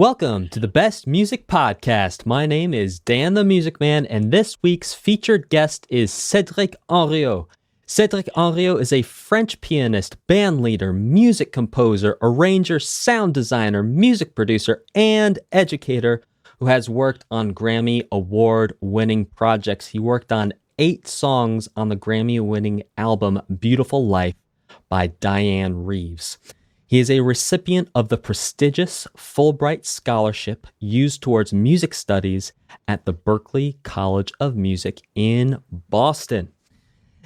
Welcome to the Best Music Podcast. My name is Dan the Music Man, and this week's featured guest is Cédric Hanriot. Cédric Hanriot is a French pianist, bandleader, music composer, arranger, sound designer, music producer, and educator who has worked on Grammy Award-winning projects. He worked on 8 songs on the Grammy-winning album Beautiful Life by Dianne Reeves. He is a recipient of the prestigious Fulbright Scholarship used towards music studies at the Berklee College of Music in Boston.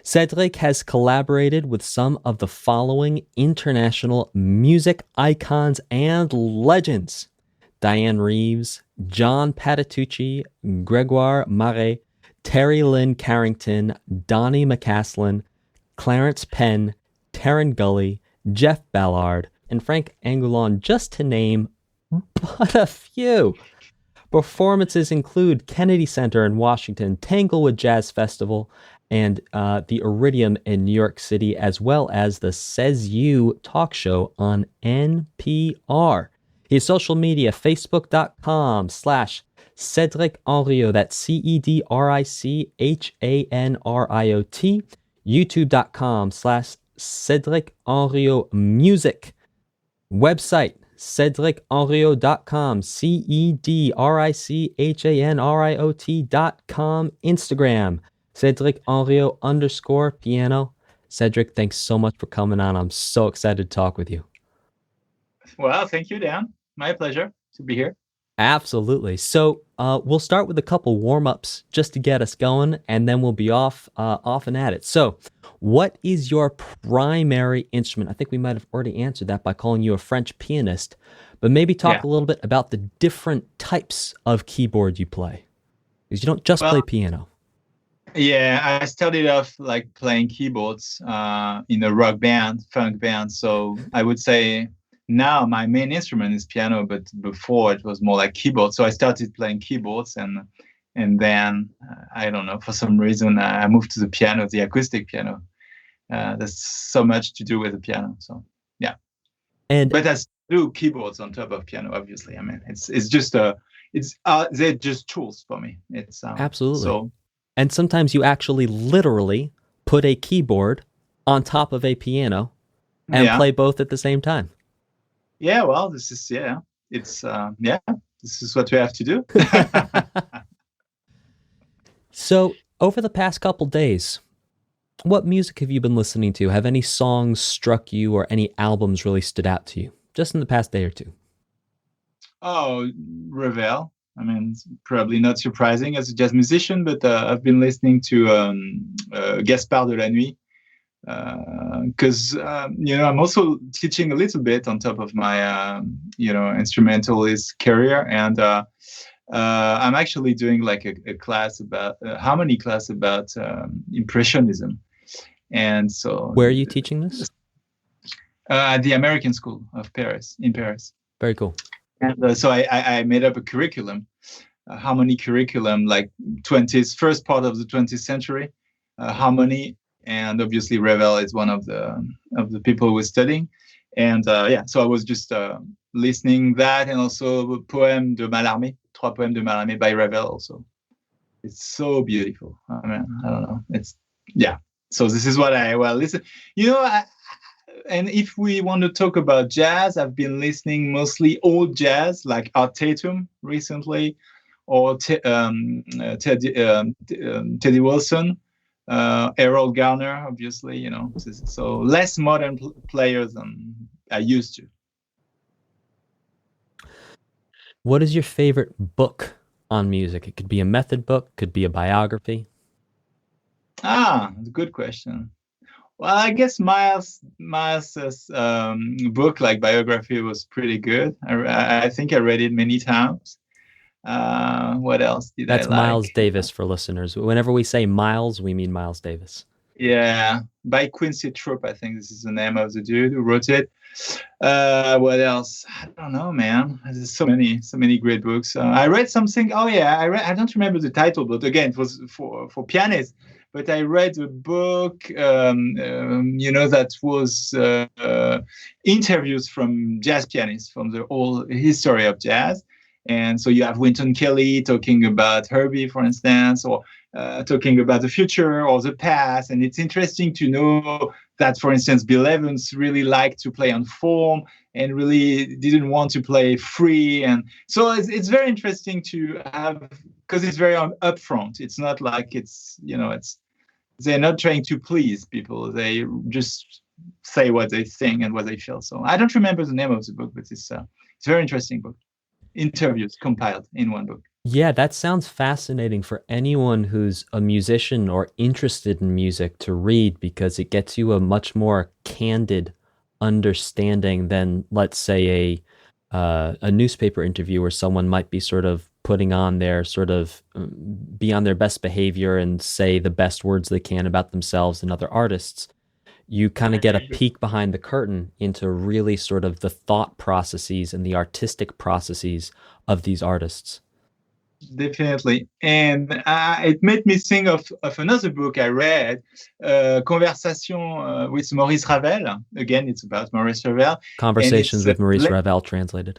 Cédric has collaborated with some of the following international music icons and legends: Dianne Reeves, John Patitucci, Gregoire Marais, Terry Lynn Carrington, Donnie McCaslin, Clarence Penn, Taryn Gully, Jeff Ballard, and Frank Angoulon, just to name but a few. Performances include Kennedy Center in Washington, Tanglewood Jazz Festival, and the Iridium in New York City, as well as the Says You talk show on NPR. His social media, facebook.com/Cédric Hanriot, that's CEDRICHANRIOT, youtube.com/Cédric Hanriot Music. Website, CédricHanriot.com, CEDRICHANRIOT.com. Instagram, Cédric Hanriot _piano. Cédric, thanks so much for coming on. I'm so excited to talk with you. Well, thank you, Dan. My pleasure to be here. Absolutely. So we'll start with a couple warm-ups just to get us going, and then we'll be off and at it. So what is your primary instrument? I think we might have already answered that by calling you a French pianist, but maybe talk a little bit about the different types of keyboard you play, because you don't just play piano. Yeah, I started off like playing keyboards in a rock band, funk band. So I would say now my main instrument is piano, but before it was more like keyboard. So I started playing keyboards, and then I don't know, for some reason I moved to the piano, the acoustic piano. There's so much to do with the piano. So yeah, but I do keyboards on top of piano. Obviously, I mean it's just they're just tools for me. It's absolutely. So, and sometimes you actually literally put a keyboard on top of a piano and play both at the same time. Yeah, well, this is this is what we have to do. So, over the past couple days, what music have you been listening to? Have any songs struck you or any albums really stood out to you just in the past day or two? Oh, Ravel. I mean, it's probably not surprising as a jazz musician, but I've been listening to Gaspard de la Nuit. Because I'm also teaching a little bit on top of my instrumentalist career, and I'm actually doing like a class about harmony class about impressionism. And so, where are you teaching this? At the American School of Paris, in Paris. Very cool. And so I made up a curriculum, a harmony curriculum, like first part of the 20th century, harmony. And obviously Ravel is one of the people we're studying. And so I was just listening that, and also Poème de Mallarmé, 3 Poèmes de Mallarmé by Ravel also. It's so beautiful. I mean, I don't know. So this is what I listen. And if we want to talk about jazz, I've been listening mostly old jazz, like Art Tatum recently, or Teddy Wilson. Errol Garner, obviously, so less modern players than I used to. What is your favorite book on music? It could be a method book, could be a biography. Good question. Well, I guess Miles's book, like biography, was pretty good. I think I read it many times. What else did That's I like? Miles Davis for listeners. Whenever we say Miles, we mean Miles Davis. Yeah, by Quincy Troop, I think this is the name of the dude who wrote it. What else? I don't know, man. There's so many great books. I read something. I don't remember the title, but again, it was for pianists. but I read a book, that was interviews from jazz pianists from the whole history of jazz. And so you have Wynton Kelly talking about Herbie, for instance, or talking about the future or the past. And it's interesting to know that, for instance, Bill Evans really liked to play on form and really didn't want to play free. And so it's very interesting to have, because it's very upfront. It's not like they're not trying to please people. They just say what they think and what they feel. So I don't remember the name of the book, but it's a very interesting book. Interviews compiled in one book. Yeah, that sounds fascinating for anyone who's a musician or interested in music to read, because it gets you a much more candid understanding than, let's say, a newspaper interview where someone might be sort of putting on their be on their best behavior and say the best words they can about themselves and other artists. You kind of get a peek behind the curtain into really sort of the thought processes and the artistic processes of these artists. Definitely. And it made me think of another book I read, Conversation with Maurice Ravel. Again, it's about Maurice Ravel. Conversations with Maurice Ravel, translated.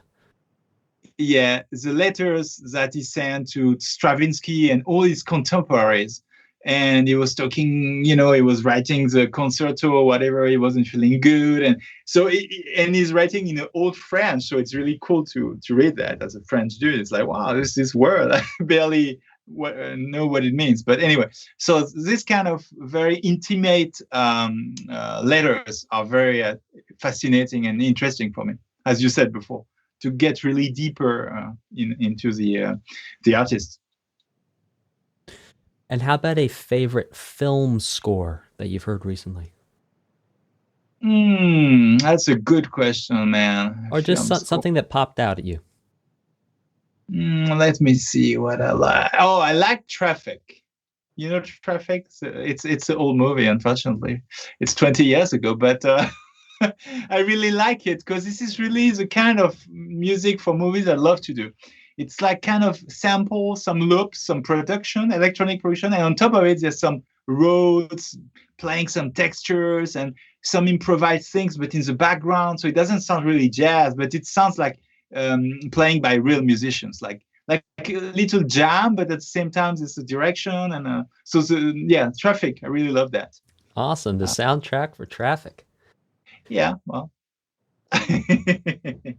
Yeah, the letters that he sent to Stravinsky and all his contemporaries. And he was talking, he was writing the concerto or whatever. He wasn't feeling good. And so, and he's writing in old French. So it's really cool to read that as a French dude. It's like, wow, this word, I barely know what it means. But anyway, so this kind of very intimate letters are very fascinating and interesting for me, as you said before, to get really deeper into the artist. And how about a favorite film score that you've heard recently? That's a good question, man. Or just something that popped out at you. Let me see what I like. Oh, I like Traffic. You know Traffic? It's an old movie, unfortunately. It's 20 years ago, but I really like it because this is really the kind of music for movies I love to do. It's like kind of samples, some loops, some production, electronic production, and on top of it, there's some roads, playing some textures and some improvised things, but in the background. So it doesn't sound really jazz, but it sounds like playing by real musicians, like a little jam, but at the same time, there's a direction. And Traffic. I really love that. Awesome. The soundtrack for Traffic. Yeah, well.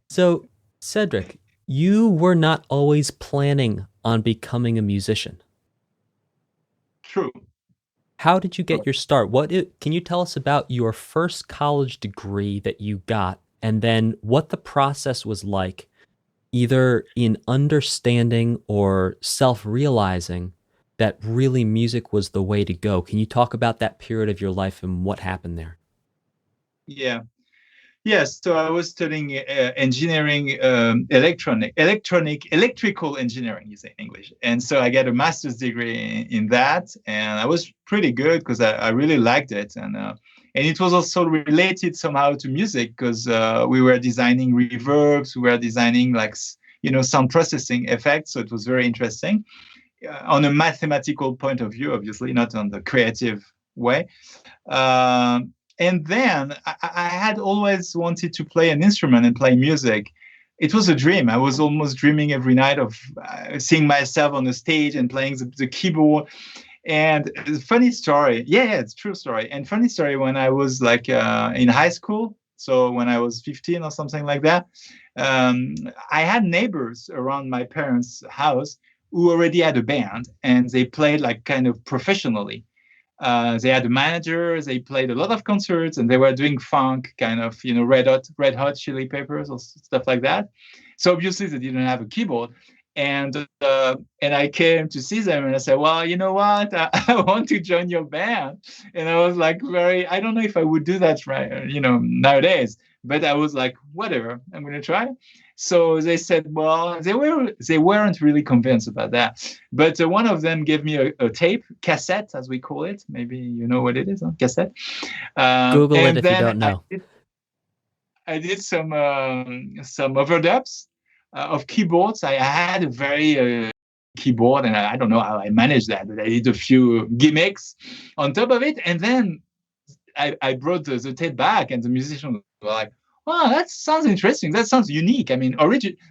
So, Cédric, you were not always planning on becoming a musician. True. How did you get your start? Can you tell us about your first college degree that you got, and then what the process was like, either in understanding or self-realizing that really music was the way to go? Can you talk about that period of your life and what happened there? Yeah. Yes, so I was studying engineering, electrical engineering, you say in English. And so I got a master's degree in that, and I was pretty good because I really liked it. And it was also related somehow to music because we were designing reverbs, we were designing sound processing effects. So it was very interesting on a mathematical point of view, obviously, not on the creative way. And then I had always wanted to play an instrument and play music. It was a dream. I was almost dreaming every night of seeing myself on the stage and playing the keyboard. And funny story. Yeah, it's a true story. And funny story, when I was in high school, so when I was 15 or something like that, I had neighbors around my parents' house who already had a band, and they played kind of professionally. They had a manager, they played a lot of concerts, and they were doing funk, kind of, Red Hot Chili Peppers or stuff like that. So obviously they didn't have a keyboard. And I came to see them, and I said, well, you know what? I want to join your band. And I was I don't know if I would do that nowadays, but I was like, whatever, I'm going to try. So they said, well, they weren't really convinced about that. But one of them gave me a tape, cassette, as we call it. Maybe you know what it is, huh? Cassette. Google it if you don't know. I did some overdubs of keyboards. I had a very keyboard, and I don't know how I managed that, but I did a few gimmicks on top of it, and then I brought the tape back, and the musicians were like, "Wow, that sounds interesting. That sounds unique." I mean,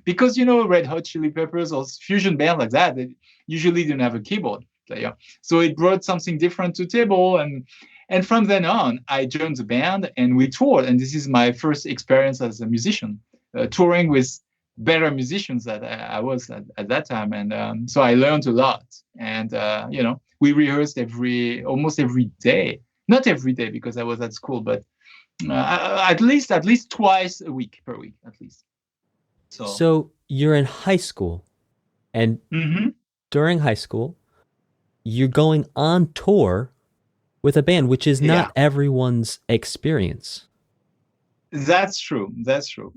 because Red Hot Chili Peppers or fusion band like that, they usually don't have a keyboard player, so it brought something different to the table, and from then on, I joined the band and we toured, and this is my first experience as a musician, touring with better musicians that I was at that time, and so I learned a lot, and we rehearsed almost every day. Not every day because I was at school, but at least twice a week, per week, at least. So you're in high school, and during high school, you're going on tour with a band, which is not everyone's experience. That's true.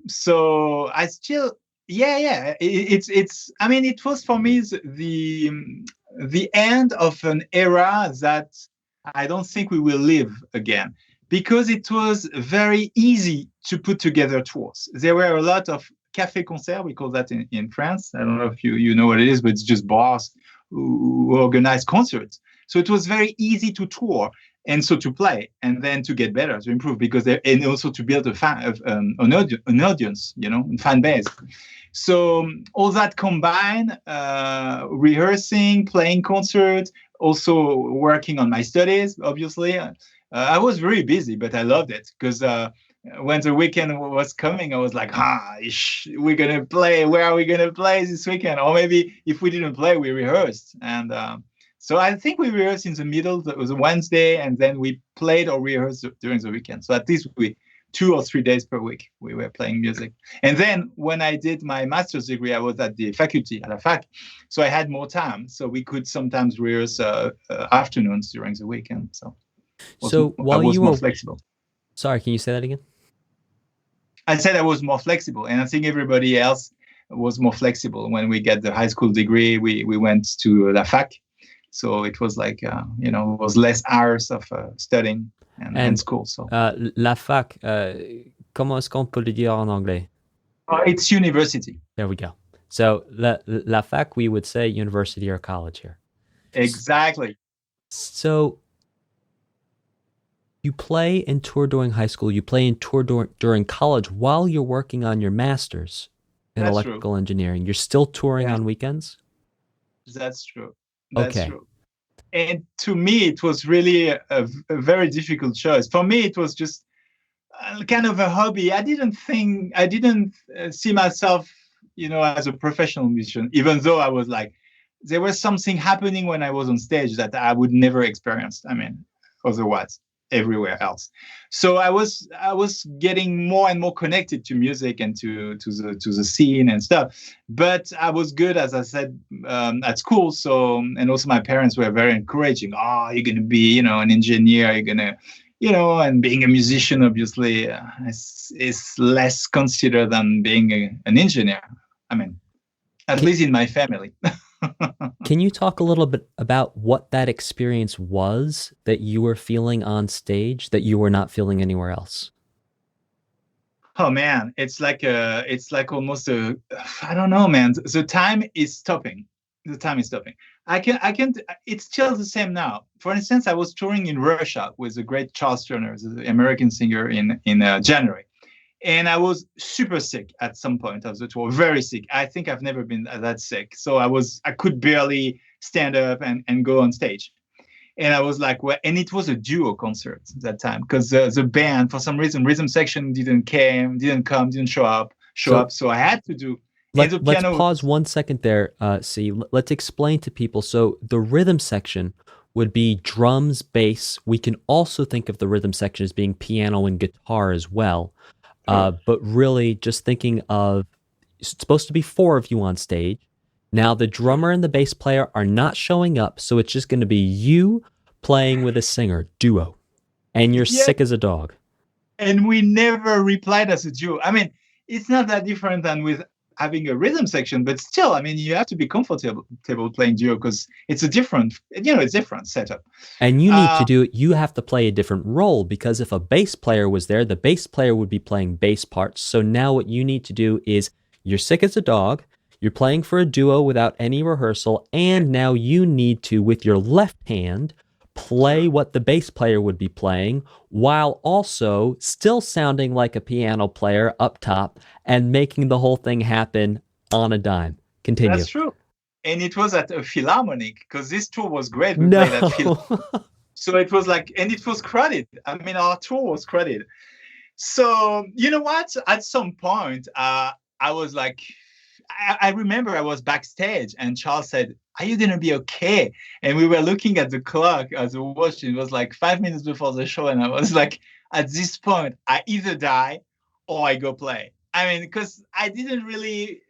So I still, it's. I mean, it was for me the end of an era that I don't think we will live again, because it was very easy to put together tours. There were a lot of café concert, we call that in France. I don't know if you know what it is, but it's just bars who organize concerts. So it was very easy to tour, and so to play, and then to get better, to improve, and also to build an audience, fan base. So all that combined, rehearsing, playing concerts, also working on my studies, obviously. I was very busy, but I loved it, because when the weekend was coming, I was like, we're going to play. Where are we going to play this weekend? Or maybe if we didn't play, we rehearsed. And so I think we rehearsed in the middle. It was a Wednesday, and then we played or rehearsed during the weekend. So at least 2 or 3 days per week, we were playing music. And then when I did my master's degree, I was at the faculty, at la fac. So I had more time. So we could sometimes rehearse afternoons during the weekend. So while you were were flexible. Sorry, can you say that again? I said I was more flexible. And I think everybody else was more flexible. When we get the high school degree, we went to la fac. So it was like, it was less hours of studying and school. So la fac, comment est-ce qu'on peut le dire en anglais? It's university. There we go. So la fac, we would say university or college here. Exactly. So you play and tour during high school. You play and tour during college while you're working on your master's in electrical engineering. You're still touring on weekends? That's true. That's true. And to me, it was really a very difficult choice. For me, it was just kind of a hobby. I didn't see myself, as a professional musician, even though I was like, there was something happening when I was on stage that I would never experience. I mean, otherwise, everywhere else. So I was getting more and more connected to music and to the scene and stuff. But I was good, as I said, at school. So, and also my parents were very encouraging. Oh, you're going to be, an engineer. You're going to, and being a musician, obviously, is less considered than being an engineer. I mean, at least in my family. Can you talk a little bit about what that experience was that you were feeling on stage that you were not feeling anywhere else? Oh man, it's like almost I don't know, man. The time is stopping. It's still the same now. For instance, I was touring in Russia with the great Charles Turner, the American singer, in January. And I was super sick at some point of the tour, very sick. I think I've never been that sick. So I could barely stand up and go on stage. And I was like, and it was a duo concert that time, because the band, for some reason, rhythm section didn't show up. So I had to do. Let's pause 1 second there. Let's explain to people. So the rhythm section would be drums, bass. We can also think of the rhythm section as being piano and guitar as well. But really just thinking of, it's supposed to be 4 of you on stage. Now the drummer and the bass player are not showing up, so it's just going to be you playing with a singer, duo. And you're sick as a dog. And we never replied as a duo. I mean, it's not that different than with having a rhythm section, but still, I mean, you have to be comfortable playing duo, because it's a different setup. And you need to do it. You have to play a different role, because if a bass player was there, the bass player would be playing bass parts. So now what you need to do is, you're sick as a dog. You're playing for a duo without any rehearsal, and now you need to, with your left hand, play what the bass player would be playing while also still sounding like a piano player up top and making the whole thing happen on a dime. Continue. That's true. And it was at a Philharmonic, because this tour was great. We No. played at Philharmonic. So it was like, and it was crowded. I mean, our tour was crowded. So, you know what? At some point, I was like, I remember I was backstage and Charles said, "Are you going to be okay?" And we were looking at the clock as a watch. It was like 5 minutes before the show. And I was like, at this point, I either die or I go play. I mean, because I didn't really.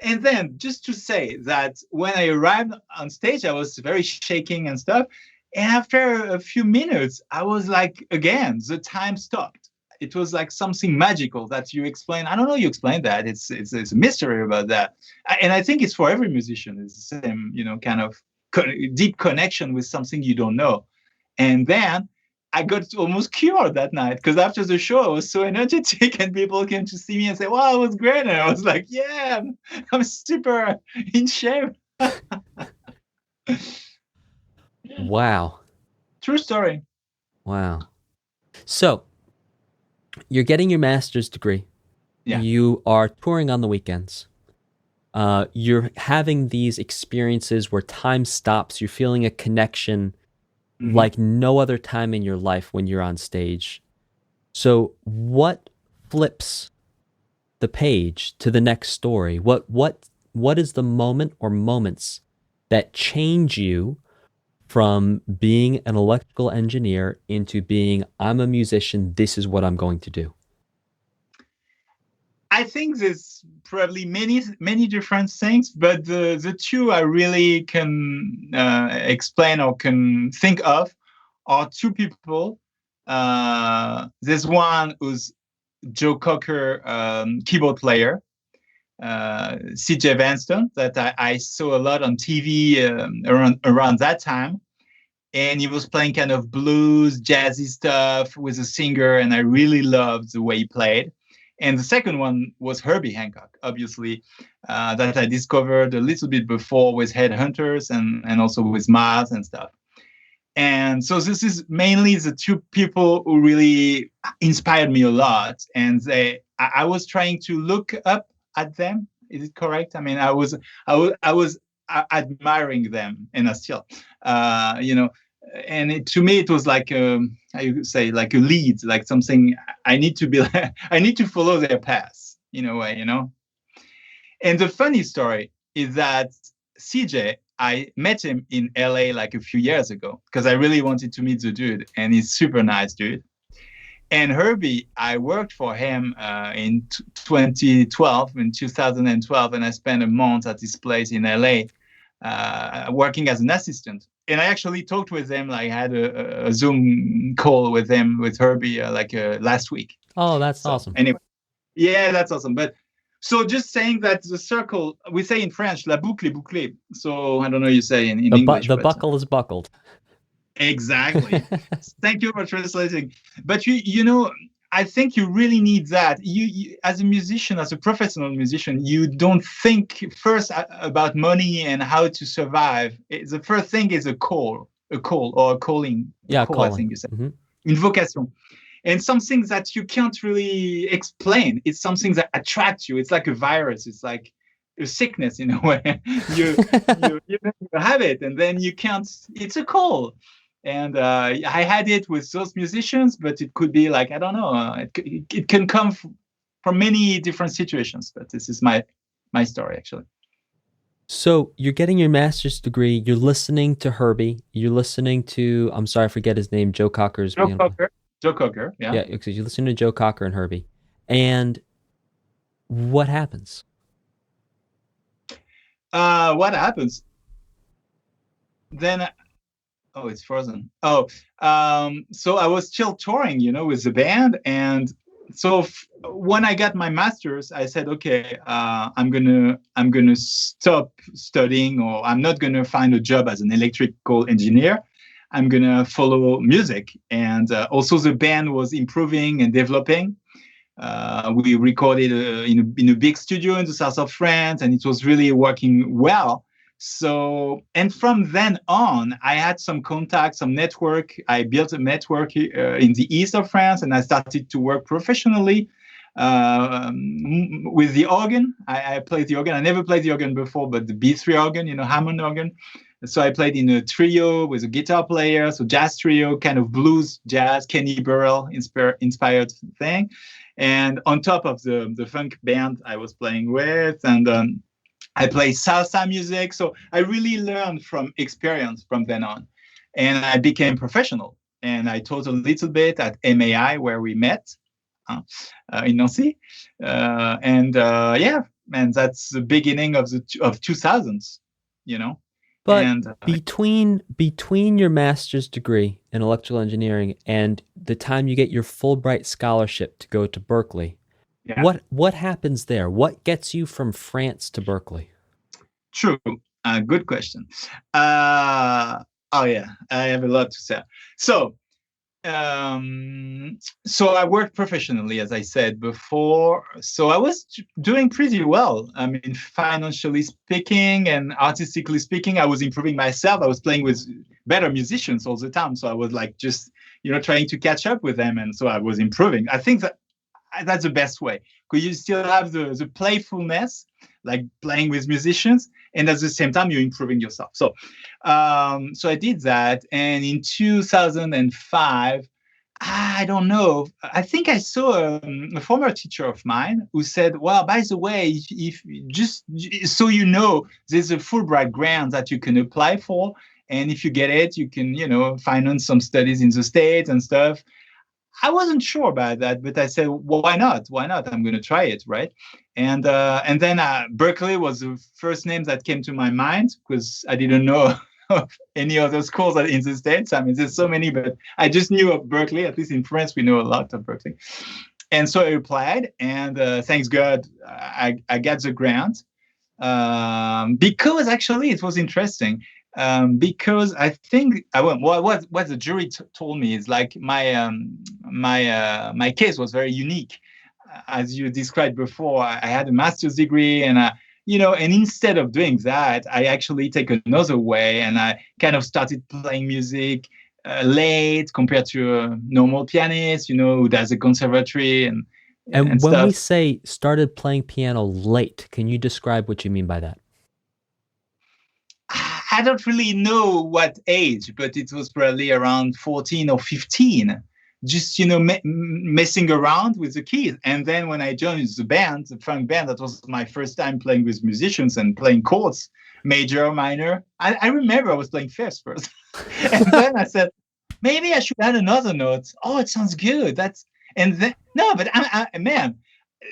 And then just to say that when I arrived on stage, I was very shaking and stuff. And after a few minutes, I was like, again, the time stopped. It was like something magical that you explain. I don't know, you explained that. It's a mystery about that. And I think it's for every musician. It's the same, kind of deep connection with something you don't know. And then I got almost cured that night, because after the show, I was so energetic and people came to see me and say, "Wow, it was great." And I was like, yeah, I'm super in shape. Wow. True story. Wow. So you're getting your master's degree. Yeah. You are touring on the weekends. You're having these experiences where time stops. You're feeling a connection like no other time in your life when you're on stage. So what flips the page to the next story? What is the moment or moments that change you from being an electrical engineer into being, I'm a musician, this is what I'm going to do? I think there's probably many different things, but the two I really can explain or can think of are two people. There's one who's Joe Cocker, keyboard player, CJ Vanston, that I saw a lot on TV around that time. And he was playing kind of blues, jazzy stuff with a singer, and I really loved the way he played. And the second one was Herbie Hancock, obviously, that I discovered a little bit before with Headhunters and also with Mars and stuff. And so this is mainly the two people who really inspired me a lot. And I was trying to look up at them. Is it correct? I mean, I was admiring them, and I still, and to me it was like how you say, like a lead, like something I need to follow their path in a way, And the funny story is that CJ, I met him in LA like a few years ago because I really wanted to meet the dude, and he's super nice dude. And Herbie, I worked for him in 2012, and I spent a month at this place in LA working as an assistant. And I actually talked with him, like I had a Zoom call with him, with Herbie, last week. Oh, that's awesome. Anyway, yeah, that's awesome. But so just saying that the circle, we say in French, la boucle est bouclée. So I don't know you say in English. The buckle is buckled. Exactly. Thank you for translating. But I think you really need that. You as a musician, as a professional musician, you don't think first about money and how to survive. The first thing is a call or a calling. Yeah, calling. I think you said. Invocation. And something that you can't really explain. It's something that attracts you. It's like a virus. It's like a sickness in a way. you have it, and then you can't. It's a call. And I had it with those musicians, but it could be like, I don't know, it can come from many different situations. But this is my story, actually. So you're getting your master's degree. You're listening to Herbie. You're listening to, I'm sorry, I forget his name, Joe Cocker's. Joe Cocker, yeah. Yeah, because you're listening to Joe Cocker and Herbie. And what happens? What happens? Then... Oh, it's frozen. So I was still touring, with the band. And so when I got my master's, I said, okay, I'm gonna stop studying, or I'm not gonna find a job as an electrical engineer. I'm gonna follow music. And also the band was improving and developing. We recorded in a big studio in the south of France, and it was really working well. So, and from then on, I had some contact, some network. I built a network in the east of France, and I started to work professionally with the organ. I played the organ. I never played the organ before, but the B3 organ, Hammond organ. So I played in a trio with a guitar player, so jazz trio, kind of blues, jazz, Kenny Burrell inspired thing. And on top of the funk band I was playing with, and I played salsa music. So I really learned from experience from then on. And I became professional. And I taught a little bit at MAI where we met in Nancy. And that's the beginning of 2000s, But and between your master's degree in electrical engineering and the time you get your Fulbright scholarship to go to Berkeley, what happens there? What gets you from France to Berkeley? True. Good question. I have a lot to say. So I worked professionally, as I said before. So I was doing pretty well. I mean, financially speaking and artistically speaking, I was improving myself. I was playing with better musicians all the time. So I was like just, trying to catch up with them. And so I was improving. I think that's the best way, because you still have the playfulness, like playing with musicians, and at the same time you're improving yourself. So I did that, and in 2005, I don't know, I think I saw a former teacher of mine who said, well, by the way, if just so there's a Fulbright grant that you can apply for, and if you get it, you can finance some studies in the States and stuff. I wasn't sure about that, but I said, well, why not? Why not? I'm going to try it, right? And then Berkeley was the first name that came to my mind, because I didn't know of any other schools in the States. I mean, there's so many, but I just knew of Berkeley. At least in France, we know a lot of Berkeley. And so I applied, and thanks God, I got the grant, because actually it was interesting. Because I think what the jury told me is like my case was very unique, as you described before. I had a master's degree, and and instead of doing that, I actually take another way, and I kind of started playing music late compared to a normal pianist, who does a conservatory and when stuff. we say started playing piano late, can you describe what you mean by that? I don't really know what age, but it was probably around 14 or 15, just, messing around with the keys. And then when I joined the band, the funk band, that was my first time playing with musicians and playing chords, major, minor. I remember I was playing fifths first. And then I said, maybe I should add another note. Oh, it sounds good. Man,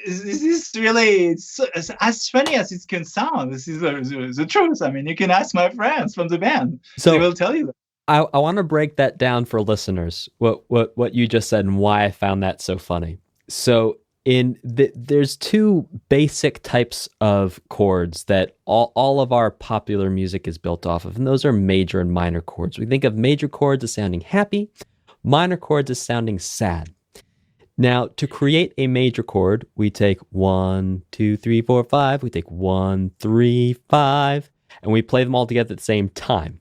this is really, it's as funny as it can sound. This is the truth. I mean, you can ask my friends from the band. So they will tell you that. I want to break that down for listeners, what you just said and why I found that so funny. So there's two basic types of chords that all of our popular music is built off of, and those are major and minor chords. We think of major chords as sounding happy, minor chords as sounding sad. Now, to create a major chord, we take 1, 2, 3, 4, 5. We take 1, 3, 5, and we play them all together at the same time.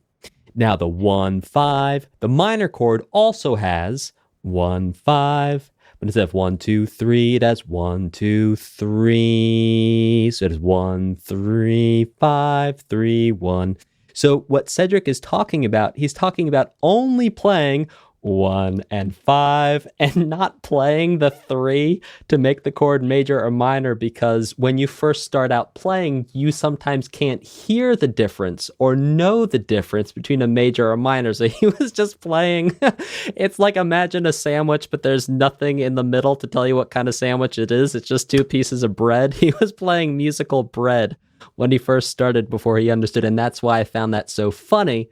Now, the 1, 5, the minor chord also has 1, 5, but instead of 1, 2, 3, it has 1, 2, 3. So it is 1, 3, 5, 3, 1. So what Cédric is talking about, he's talking about only playing 1 and 5 and not playing the 3 to make the chord major or minor, because when you first start out playing, you sometimes can't hear the difference or know the difference between a major or minor. So he was just playing. It's like, imagine a sandwich, but there's nothing in the middle to tell you what kind of sandwich it is. It's just 2 pieces of bread. He was playing musical bread when he first started before he understood. And that's why I found that so funny,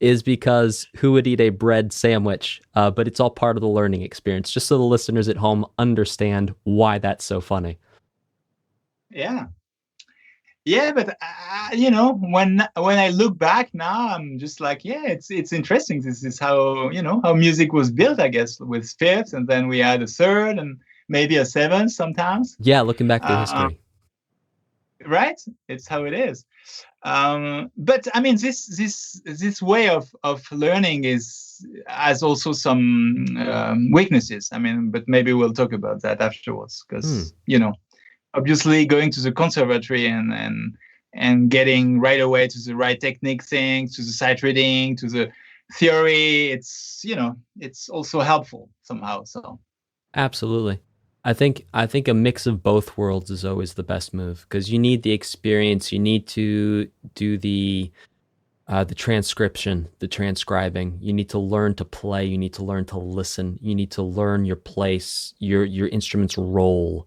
is because who would eat a bread sandwich? But it's all part of the learning experience, just so the listeners at home understand why that's so funny. Yeah. Yeah, but when I look back now, I'm just like, yeah, it's interesting. This is how how music was built, I guess, with fifths, and then we had a third, and maybe a 7 sometimes. Yeah, looking back through Uh, history. right? It's how it is. But I mean, this way of learning has also some weaknesses. I mean, but maybe we'll talk about that afterwards, because obviously going to the conservatory and getting right away to the right technique things, to the sight reading, to the theory, it's also helpful somehow. So Absolutely. I think a mix of both worlds is always the best move, because you need the experience, you need to do the transcription, the transcribing. You need to learn to play, you need to learn to listen, you need to learn your place, your instrument's role.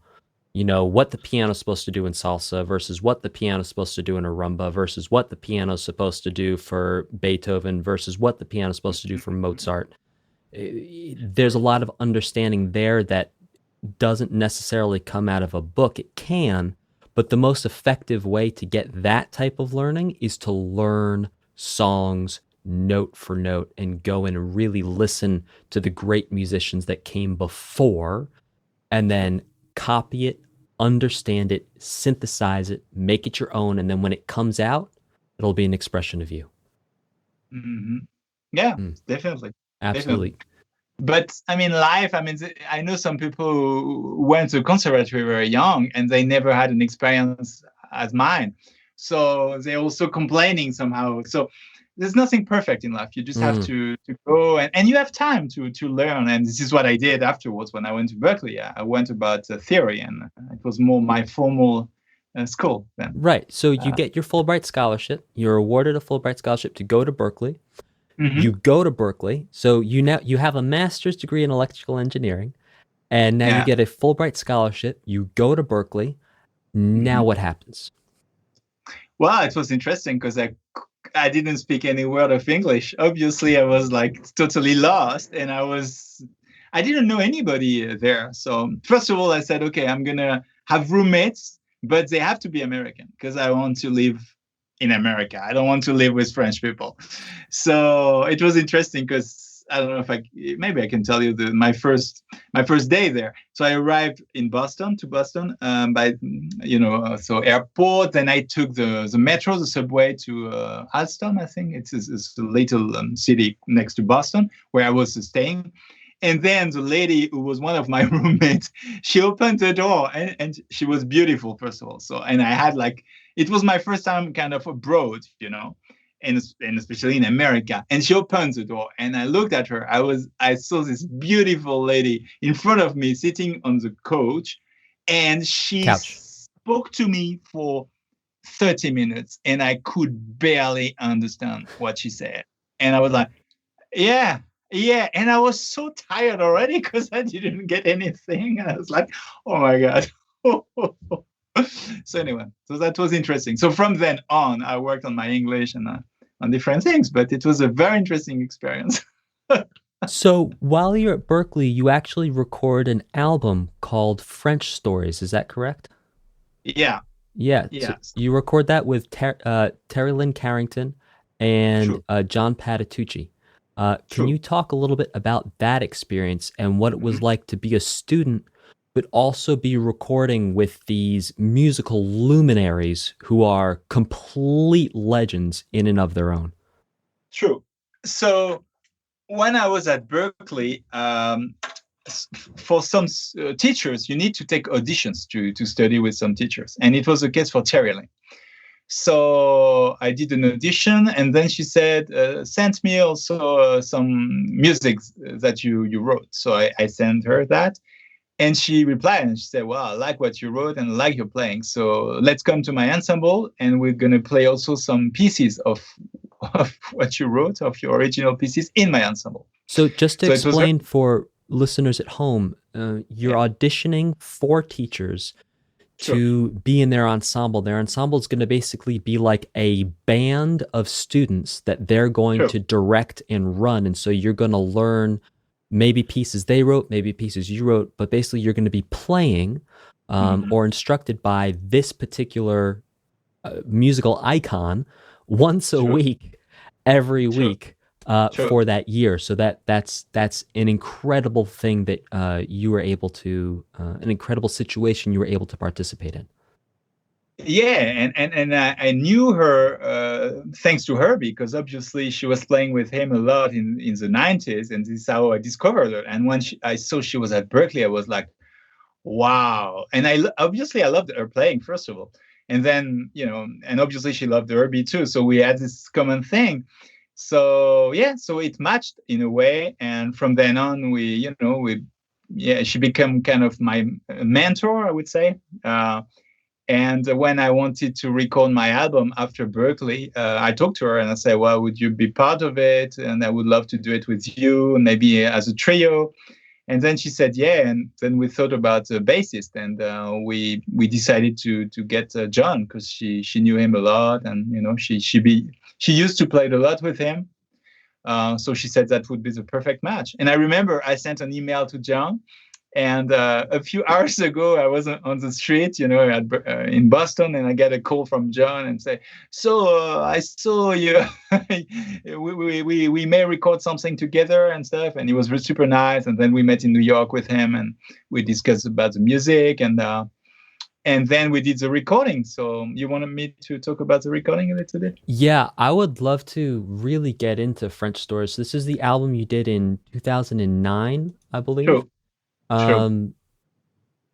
What the piano's supposed to do in salsa versus what the piano's supposed to do in a rumba versus what the piano's supposed to do for Beethoven versus what the piano's supposed to do for Mozart. There's a lot of understanding there that doesn't necessarily come out of a book. It can, but the most effective way to get that type of learning is to learn songs note for note and go in and really listen to the great musicians that came before, and then copy it, understand it, synthesize it, make it your own, and then when it comes out, it'll be an expression of you. Yeah, definitely. Absolutely. Definitely. But I mean, life, I know some people who went to conservatory very young and they never had an experience as mine. So they're also complaining somehow. So there's nothing perfect in life. You just have to go and you have time to learn. And this is what I did afterwards when I went to Berkeley. I went about theory, and it was more my formal school then. Right. So you get your Fulbright scholarship. You're awarded a Fulbright scholarship to go to Berkeley. You go to Berkeley, so you have a master's degree in electrical engineering, and now you get a Fulbright scholarship. You go to Berkeley. Now what happens? Well, it was interesting because I didn't speak any word of English. Obviously, I was like totally lost, and I didn't know anybody there. So first of all, I said, okay, I'm gonna have roommates, but they have to be American because I want to live in America. I don't want to live with French people. So it was interesting because I don't know if maybe I can tell you my first day there. So I arrived in Boston by so airport. Then I took the metro, the subway to Alston. I think it's a little city next to Boston where I was staying. And then the lady who was one of my roommates, she opened the door and she was beautiful, first of all. So, and I had it was my first time kind of abroad, and especially in America. And she opened the door and I looked at her. I saw this beautiful lady in front of me sitting on the couch, and she spoke to me for 30 minutes and I could barely understand what she said. And I was like, yeah. And I was so tired already because I didn't get anything. And I was like, oh my God. So anyway, so that was interesting. So from then on, I worked on my English and on different things, but it was a very interesting experience. So while you're at Berkeley, you actually record an album called French Stories. Is that correct? Yeah. Yeah. So you record that with Terry Lynn Carrington and John Patitucci. Can you talk a little bit about that experience and what it was like to be a student, but also be recording with these musical luminaries who are complete legends in and of their own? True. So when I was at Berkeley, for some teachers, you need to take auditions to study with some teachers. And it was the case for Terry Lynn. So I did an audition, and then she said, send me also some music that you wrote. So I sent her that, and she replied, and she said, well, I like what you wrote and I like your playing. So let's come to my ensemble, and we're going to play also some pieces of what you wrote, of your original pieces in my ensemble. So just to explain for listeners at home, you're auditioning for teachers to be in their ensemble. Their ensemble is going to basically be like a band of students that they're going to direct and run. And so you're going to learn maybe pieces they wrote, maybe pieces you wrote, but basically you're going to be playing or instructed by this particular musical icon once a week, every week, Sure. for that year. So that's an incredible thing that you were able to, an incredible situation you were able to participate in. Yeah, and I knew her thanks to her, because obviously she was playing with him a lot in the 90s, and this is how I discovered her. And when I saw she was at Berkeley, I was like, wow. And obviously I loved her playing, first of all. And then, and obviously she loved Herbie too. So we had this common thing. So yeah, so it matched in a way. And from then on, she became kind of my mentor, I would say. And when I wanted to record my album after Berkeley, I talked to her and I said, well, would you be part of it? And I would love to do it with you, maybe as a trio. And then she said, yeah. And then we thought about a bassist, and we decided to get John, because she knew him a lot. And, she used to play a lot with him. So she said that would be the perfect match. And I remember I sent an email to John. And a few hours ago, I was on the street, in Boston, and I get a call from John and say, "So I saw you. we may record something together and stuff." And he was super nice. And then we met in New York with him, and we discussed about the music, and then we did the recording. So you wanted me to talk about the recording a little bit? Yeah, I would love to really get into French Stores. This is the album you did in 2009, I believe. Sure.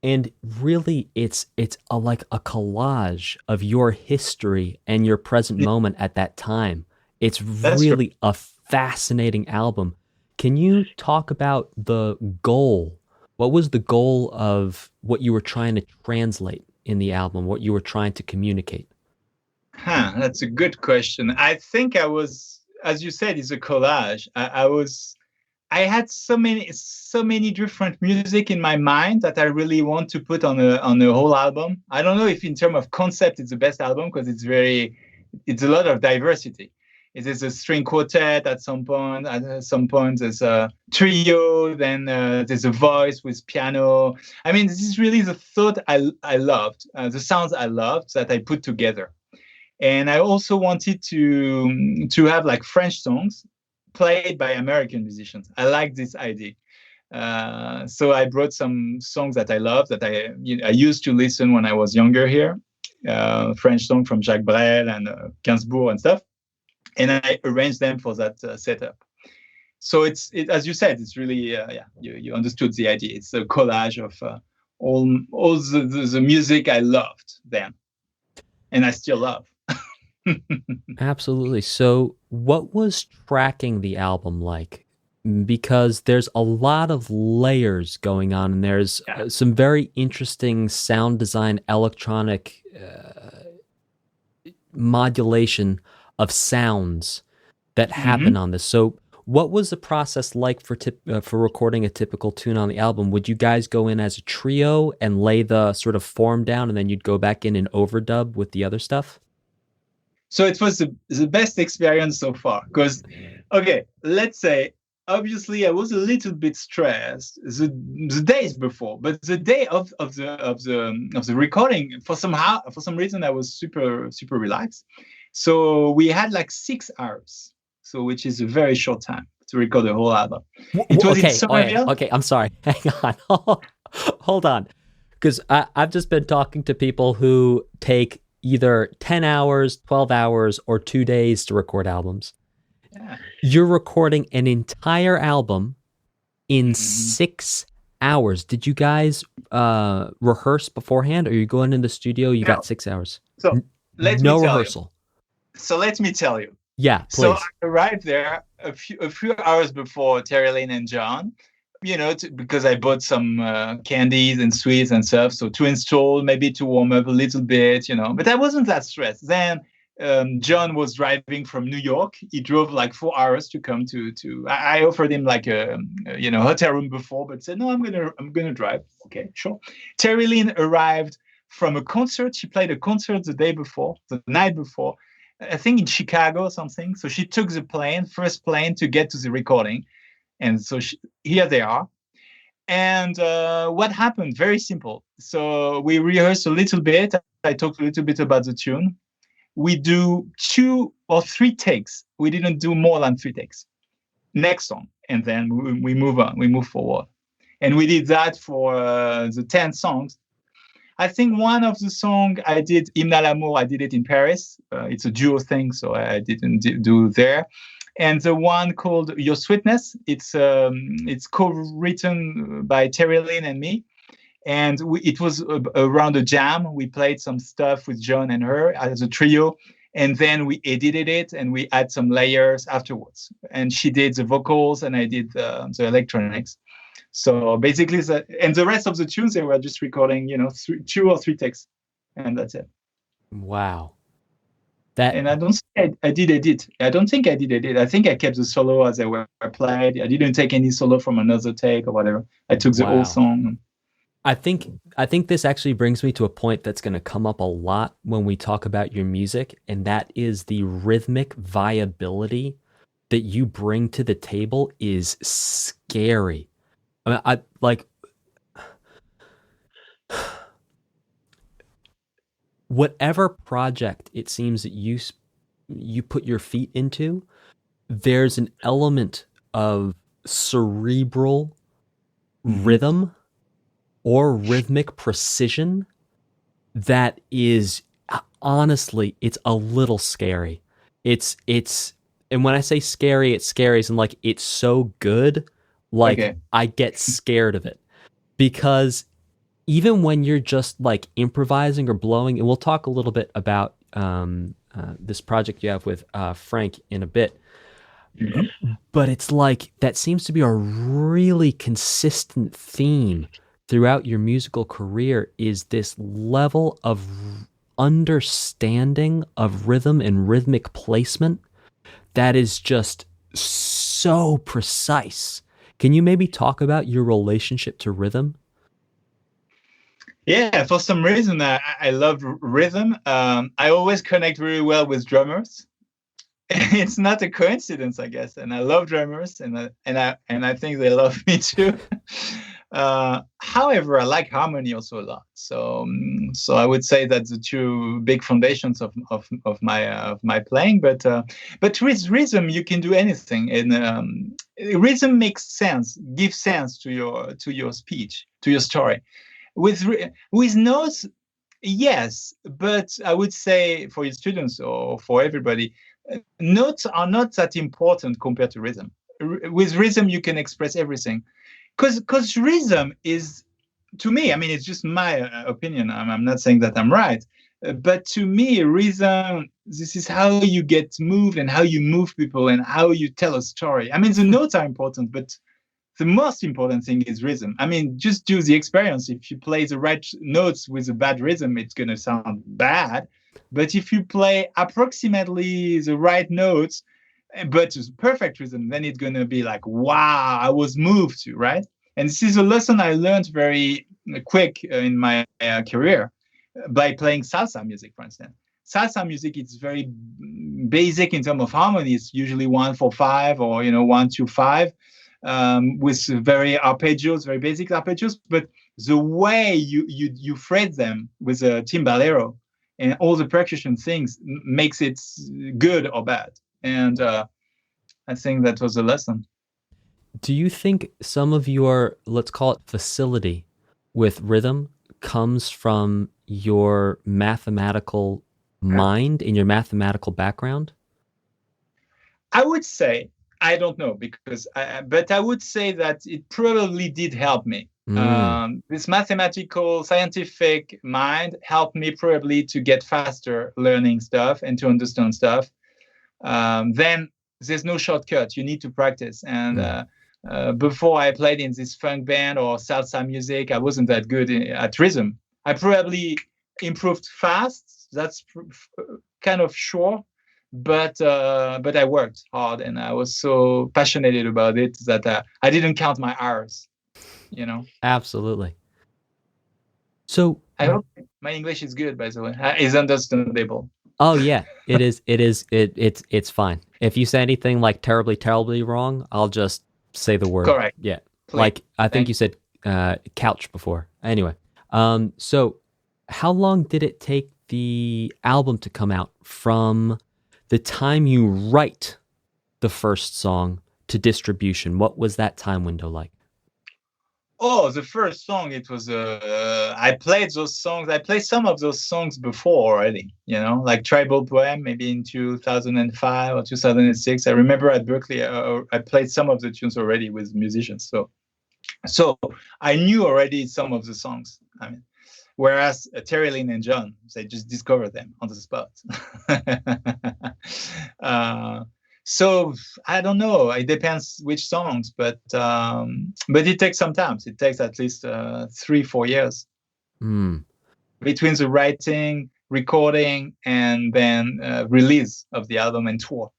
And really, it's like a collage of your history and your present moment at that time. It's really a fascinating album. Can you talk about the goal? What was the goal of what you were trying to translate in the album, what you were trying to communicate? That's a good question. I think I was, as you said, it's a collage. I had so many different music in my mind that I really want to put on a whole album. I don't know if in terms of concept it's the best album, because it's a lot of diversity. It is a string quartet at some point. At some point there's a trio. Then there's a voice with piano. I mean, this is really the thought I loved, the sounds I loved that I put together. And I also wanted to have like French songs played by American musicians. I like this idea. So I brought some songs that I love, that I used to listen when I was younger here. French song from Jacques Brel and Gainsbourg and stuff. And I arranged them for that setup. So it's as you said, it's really, you understood the idea. It's a collage of all the music I loved then, and I still love. Absolutely. So what was tracking the album like? Because there's a lot of layers going on, and there's some very interesting sound design, electronic modulation of sounds that happen on this. So what was the process like for recording a typical tune on the album? Would you guys go in as a trio and lay the sort of form down, and then you'd go back in and overdub with the other stuff? So it was the best experience so far, because, okay, let's say, obviously I was a little bit stressed the days before, but the day of the recording, for some reason, I was super relaxed. So we had like 6 hours, so which is a very short time to record the whole album. It was in Somerville. Okay, I'm sorry. Hang on. Hold on. Because I've just been talking to people who take either 10 hours, 12 hours, or 2 days to record albums. Yeah. You're recording an entire album in 6 hours. Did you guys rehearse beforehand, or you going in the studio, you got 6 hours? So no rehearsal. So let me tell you. Yeah, please. So I arrived there a few hours before Terry Lynn and John, because I bought some candies and sweets and stuff. So to install, maybe to warm up a little bit, but I wasn't that stressed. Then John was driving from New York. He drove like 4 hours to come to. I offered him like a hotel room before, but said, no, I'm gonna drive. Okay, sure. Terry Lynn arrived from a concert. She played a concert the night before, I think in Chicago or something. So she took the first plane to get to the recording. And so here they are. And what happened? Very simple. So we rehearsed a little bit. I talked a little bit about the tune. We do 2 or 3 takes. We didn't do more than 3 takes. next song, and then we move on, we move forward. And we did that for the 10 songs. I think one of the songs I did, Hymne à l'amour, I did it in Paris. It's a duo thing, so I didn't do there. And the one called Your Sweetness, it's co-written by Terry Lynn and me. And it was around a jam. We played some stuff with John and her as a trio. And then we edited it and we add some layers afterwards. And she did the vocals and I did the electronics. So basically, and the rest of the tunes, they were just recording, 2 or 3 takes. And that's it. Wow. And I don't think I did edit. I don't think I did edit. I think I kept the solo as they were played. I didn't take any solo from another take or whatever. I took the whole song. I think this actually brings me to a point that's going to come up a lot when we talk about your music, and that is the rhythmic viability that you bring to the table is scary. I mean, I like whatever project it seems that you put your feet into, there's an element of cerebral rhythm or rhythmic precision that is, honestly, it's a little scary. It's and when I say scary, it's scary as in like it's so good, like I get scared of it. Because even when you're just like improvising or blowing, and we'll talk a little bit about this project you have with Frank in a bit, but it's like that seems to be a really consistent theme throughout your musical career, is this level of understanding of rhythm and rhythmic placement that is just so precise. Can you maybe talk about your relationship to rhythm? Yeah, for some reason, I love rhythm. I always connect really well with drummers. It's not a coincidence, I guess. And I love drummers, and I think they love me too. However, I like harmony also a lot. So I would say that's the 2 big foundations of my playing. But with rhythm, you can do anything, and rhythm makes sense, gives sense to your speech, to your story. With notes, yes, but I would say for your students or for everybody, notes are not that important compared to rhythm. With rhythm, you can express everything. Because rhythm is, to me, I mean, it's just my opinion. I'm not saying that I'm right. But to me, rhythm, this is how you get moved and how you move people and how you tell a story. I mean, the notes are important, but the most important thing is rhythm. I mean, just do the experience. If you play the right notes with a bad rhythm, it's going to sound bad. But if you play approximately the right notes, but with perfect rhythm, then it's going to be like, wow, I was moved to, right? And this is a lesson I learned very quick in my career by playing salsa music, for instance. Salsa music, it's very basic in terms of harmony. It's usually 1-4-5 or 1-2-5. With very arpeggios, very basic arpeggios, but the way you fret them with a timbalero and all the percussion things makes it good or bad. And I think that was a lesson. Do you think some of your, let's call it, facility with rhythm comes from your mathematical mind and your mathematical background? I would say, I don't know, but I would say that it probably did help me. This mathematical, scientific mind helped me probably to get faster learning stuff and to understand stuff. Then there's no shortcut. You need to practice. And before I played in this funk band or salsa music, I wasn't that good at rhythm. I probably improved fast. That's kind of sure. But I worked hard and I was so passionate about it that I didn't count my hours, Absolutely. So I hope my English is good, by the way. It's understandable. Oh yeah, it is. It's fine. If you say anything like terribly, terribly wrong, I'll just say the word. Correct. Yeah. Please. Like I think you said couch before. Anyway, so how long did it take the album to come out from the time you write the first song to distribution? What was that time window like? Oh, the first song, it was, I played those songs. I played some of those songs before already, like Tribal Poem, maybe in 2005 or 2006. I remember at Berkeley, I played some of the tunes already with musicians. So I knew already some of the songs. I mean, whereas Terry Lynn and John, they just discovered them on the spot. So I don't know. It depends which songs, but it takes some time. It takes at least 3-4 years between the writing, recording, and then release of the album and tour.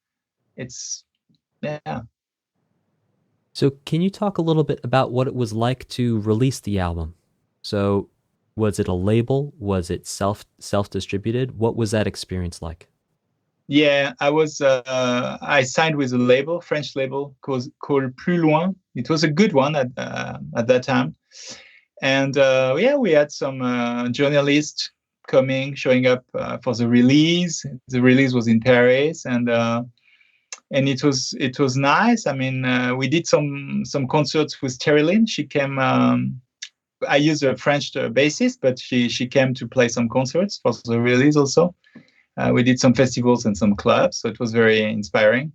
Yeah. So can you talk a little bit about what it was like to release the album? So was it a label? Was it self-distributed? What was that experience like? Yeah, I signed with a label, French label called Plus Loin. It was a good one at that time. And we had some journalists showing up for the release. The release was in Paris, and it was nice. I mean, we did some concerts with Terry Lynn. She came. I used a French bassist, but she came to play some concerts for the release also. We did some festivals and some clubs, so it was very inspiring.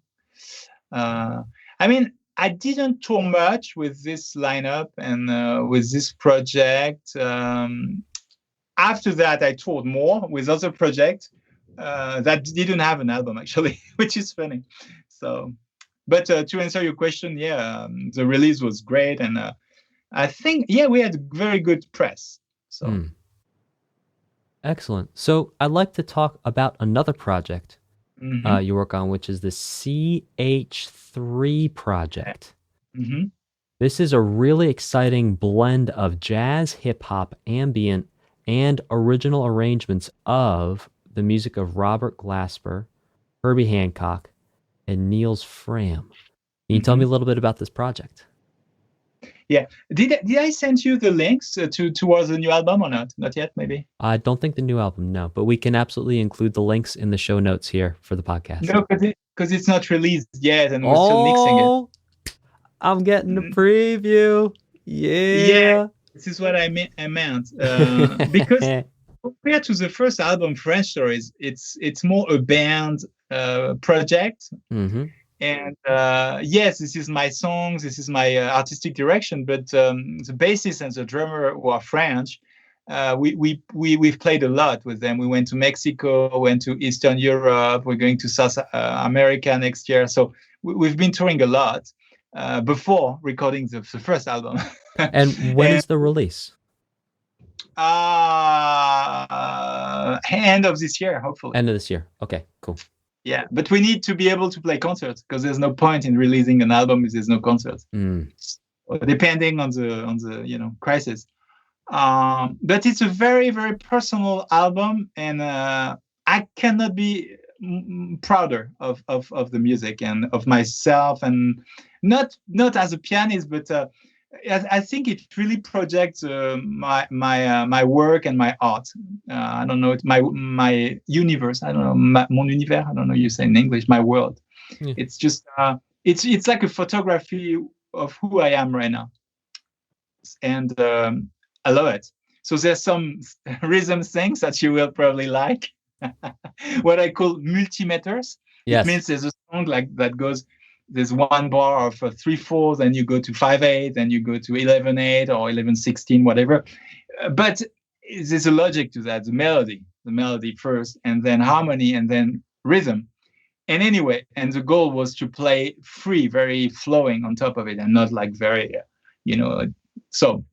I mean, I didn't tour much with this lineup and with this project. After that, I toured more with other projects that didn't have an album, actually, which is funny. So, but to answer your question, the release was great, and I think, we had very good press. So. Excellent. So I'd like to talk about another project you work on, which is the Ch3 Project. Mm-hmm. This is a really exciting blend of jazz, hip-hop, ambient, and original arrangements of the music of Robert Glasper, Herbie Hancock, and Niels Fram. Can you tell me a little bit about this project? Yeah. Did I send you the links towards the new album or not? Not yet, maybe? I don't think the new album, no. But we can absolutely include the links in the show notes here for the podcast. No, because it's not released yet, and we're still mixing it. I'm getting a preview. Yeah. This is what I meant. Because compared to the first album, French Stories, it's more a band project. Mm-hmm. And yes, this is my songs, this is my artistic direction, but the bassist and the drummer, who are French, we've played a lot with them. We went to Mexico, went to Eastern Europe, we're going to South America next year. So we've been touring a lot before recording the first album. And when is the release? End of this year, hopefully. End of this year. Okay, cool. Yeah, but we need to be able to play concerts, because there's no point in releasing an album if there's no concerts, depending on the crisis. But it's a very, very personal album, and I cannot be prouder of the music and of myself, and not as a pianist, but I think it really projects my work and my art. I don't know, my universe. I don't know, mon univers. I don't know you say in English. My world. Yeah. It's just it's like a photography of who I am right now, and I love it. So there's some rhythm things that you will probably like. What I call multimeters. Yes. It means there's a song like that goes. There's one bar of 3/4, then you go to 5/8, then you go to 11/8 or 11/16, whatever. But there's a logic to that. The melody first, and then harmony, and then rhythm. And anyway, and the goal was to play free, very flowing on top of it, and not like very, So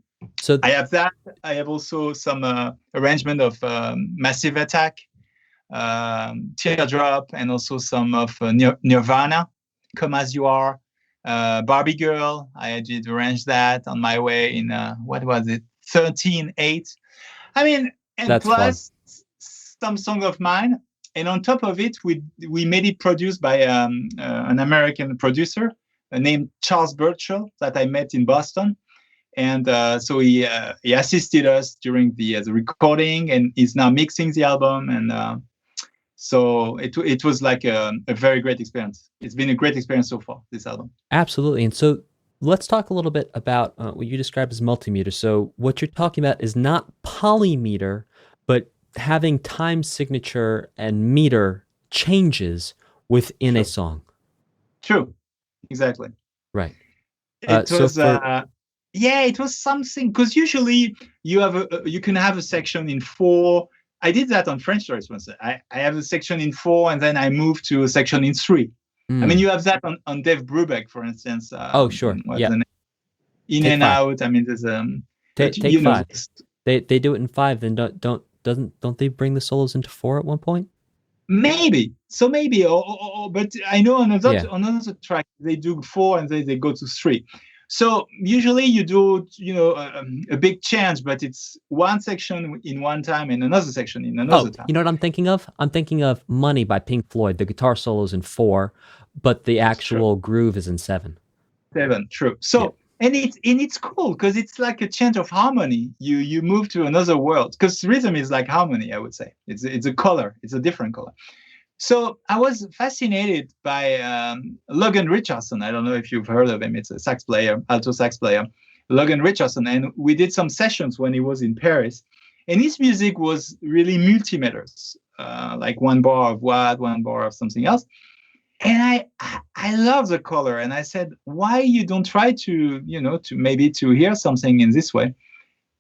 I have that. I have also some arrangement of Massive Attack, Teardrop, and also some of Nirvana. Come As You Are, Barbie Girl. I did arrange that on my way in, 13/8. I mean, and that's plus fun. Some song of mine. And on top of it, we made it produced by an American producer named Charles Burchill that I met in Boston. And so he assisted us during the recording, and he's now mixing the album. And So it was like a very great experience. It's been a great experience so far, this album. Absolutely. And so let's talk a little bit about what you described as multimeter. So what you're talking about is not polymeter, but having time signature and meter changes within a song. True. Exactly. Right. It was it was something, because usually you can have a section in 4. I did that on French Stories once. I have a section in 4 and then I move to a section in 3. I mean, you have that on Dave Brubeck, for instance. Oh, sure. Yeah. In Take and 5. out. I mean, there's take 5. They do it in 5. Then don't they bring the solos into 4 at one point? Maybe. So maybe, but I know on another track they do 4 and they go to 3. So usually you do, a big change, but it's one section in one time and another section in another time. You know what I'm thinking of? I'm thinking of Money by Pink Floyd. The guitar solo's in 4, but the actual groove is in 7. 7, true. So, and it's cool because it's like a change of harmony. You move to another world, because rhythm is like harmony, I would say. It's a color. It's a different color. So I was fascinated by Logan Richardson. I don't know if you've heard of him. It's a sax player, alto sax player, Logan Richardson. And we did some sessions when he was in Paris. And his music was really multimeters, like one bar of what, one bar of something else. And I love the color. And I said, why you don't try to hear something in this way?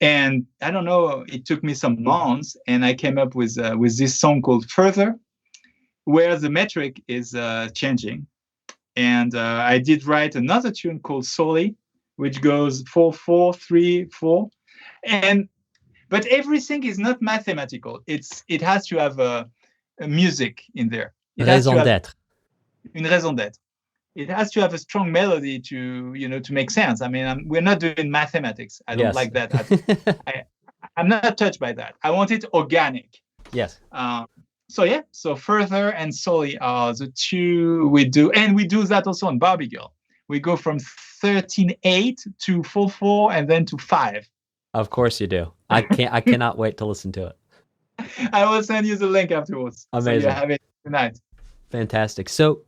And I don't know, it took me some months, and I came up with this song called Further, where the metric is changing. And I did write another tune called Soli, which goes 4-4-3-4. But everything is not mathematical. It has to have a music in there. Raison d'être. Une raison d'être. It has to have a strong melody to make sense. I mean, we're not doing mathematics. I don't like that. I'm not touched by that. I want it organic. Yes. So Further and Soli are the two we do. And we do that also on Barbie Girl. We go from 13-8 to 4-4 and then to 5. Of course you do. I cannot wait to listen to it. I will send you the link afterwards. Amazing. So you have it tonight. Fantastic. So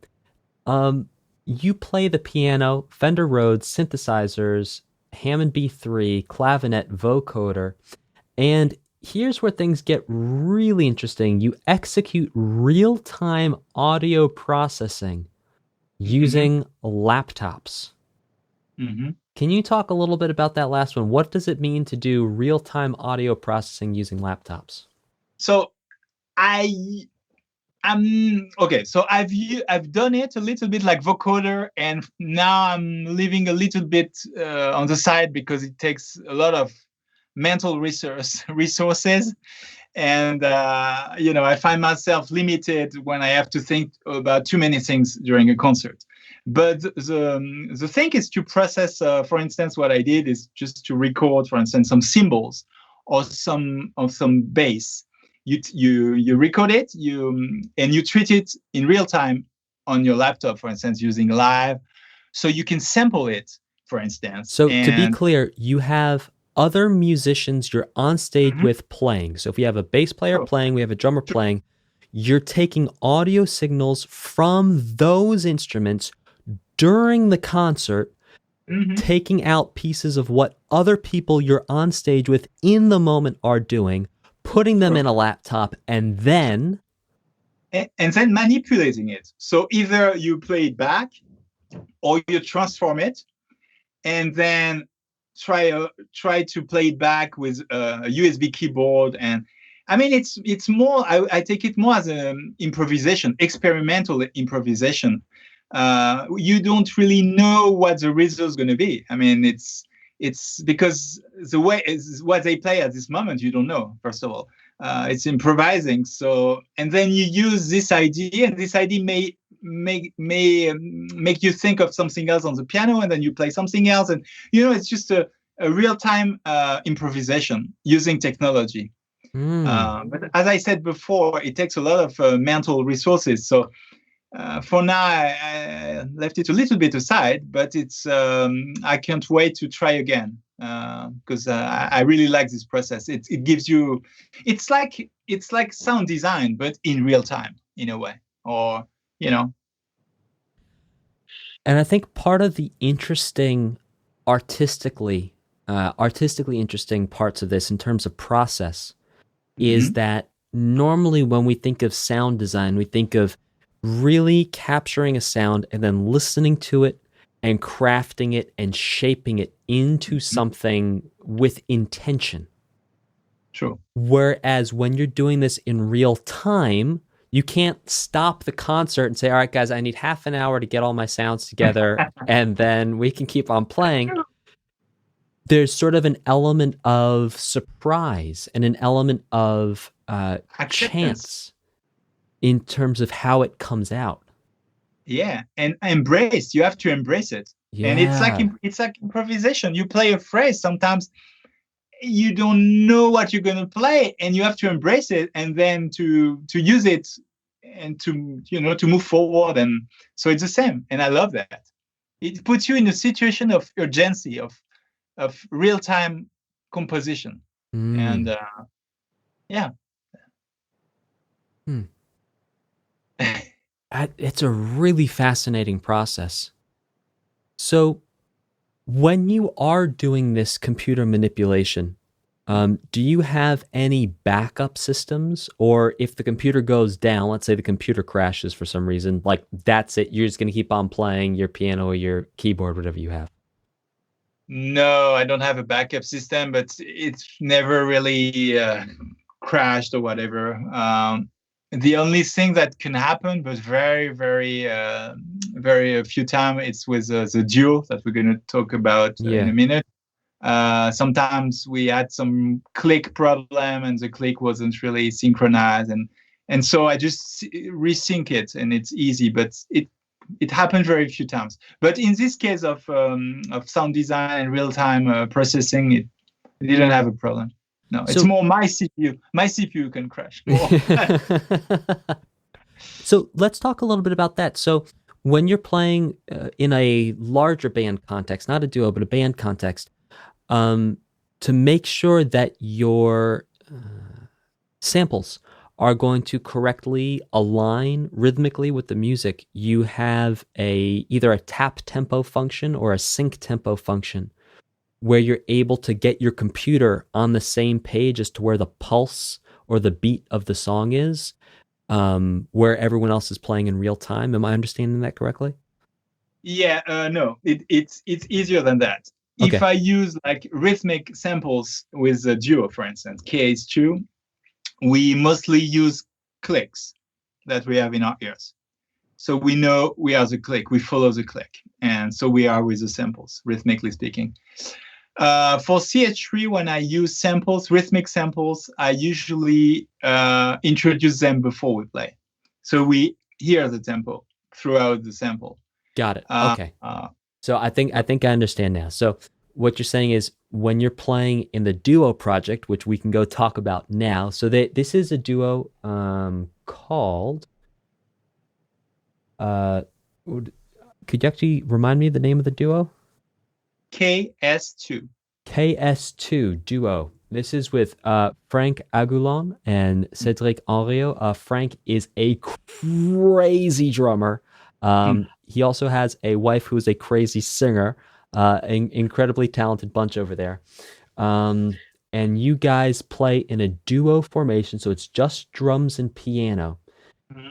you play the piano, Fender Rhodes, synthesizers, Hammond B3, clavinet, vocoder, and here's where things get really interesting. You execute real-time audio processing using laptops. Mm-hmm. Can you talk a little bit about that last one? What does it mean to do real-time audio processing using laptops? So So I've done it a little bit like vocoder, and now I'm leaving a little bit on the side because it takes a lot of mental resources, and I find myself limited when I have to think about too many things during a concert. But the thing is to process, for instance, what I did is just to record, for instance, some cymbals or some bass. You record it, and you treat it in real time on your laptop, for instance, using Live, so you can sample it, for instance. So to be clear, you have other musicians you're on stage with playing. So if we have a bass player playing, we have a drummer playing, you're taking audio signals from those instruments during the concert, taking out pieces of what other people you're on stage with in the moment are doing, putting them in a laptop, and then manipulating it. So either you play it back or you transform it, and then try to play it back with a USB keyboard. And I mean, it's more, I take it more as an improvisation, experimental improvisation. You don't really know what the result is going to be. I mean, it's because the way is what they play at this moment, you don't know, first of all. It's improvising. So, and then you use this idea, and this idea may make you think of something else on the piano, and then you play something else. And, it's just a real-time improvisation using technology. But as I said before, it takes a lot of mental resources. So for now, I left it a little bit aside, but I can't wait to try again because I really like this process. It gives you, it's like sound design, but in real time. in a way, or you know. And I think part of the artistically interesting parts of this in terms of process is Mhm. that normally when we think of sound design, we think of really capturing a sound and then listening to it and crafting it and shaping it into something with intention. True. Whereas when you're doing this in real time, you can't stop the concert and say, all right, guys, I need half an hour to get all my sounds together and then we can keep on playing. There's sort of an element of surprise and an element of chance in terms of how it comes out. Yeah, and embrace. You have to embrace it. Yeah. And it's like improvisation. You play a phrase. Sometimes you don't know what you're going to play, and you have to embrace it, and then to use it, and to move forward. And so it's the same. And I love that. It puts you in a situation of urgency, of real time composition, and yeah. It's a really fascinating process. So when you are doing this computer manipulation, do you have any backup systems? Or if the computer goes down, let's say the computer crashes for some reason, like that's it, you're just going to keep on playing your piano or your keyboard, whatever you have? No, I don't have a backup system, but it's never really crashed or whatever. The only thing that can happen, but very, very, very few times, it's with the duo that we're going to talk about in a minute. Sometimes we had some click problem, and the click wasn't really synchronized, and so I just resync it, and it's easy, but it happened very few times. But in this case of sound design and real time processing, it didn't have a problem. No, it's more my CPU. My CPU can crash more. So let's talk a little bit about that. So when you're playing in a larger band context, not a duo, but a band context, to make sure that your samples are going to correctly align rhythmically with the music, you have either a tap tempo function or a sync tempo function where you're able to get your computer on the same page as to where the pulse or the beat of the song is, where everyone else is playing in real time. Am I understanding that correctly? Yeah, no, it's easier than that. Okay. If I use like rhythmic samples with a duo, for instance, Ch3, we mostly use clicks that we have in our ears. So we know we are the click, we follow the click. And so we are with the samples, rhythmically speaking. For Ch3, when I use samples, rhythmic samples, I usually introduce them before we play. So we hear the tempo throughout the sample. Got it. Okay. So I think I understand now. So what you're saying is when you're playing in the duo project, which we can go talk about now. So this is a duo called. Could you actually remind me of the name of the duo? KS2. KS2 duo. This is with Frank Agulon and Cédric Hanriot. Frank is a crazy drummer. He also has a wife who is a crazy singer. Incredibly talented bunch over there. And you guys play in a duo formation, so it's just drums and piano.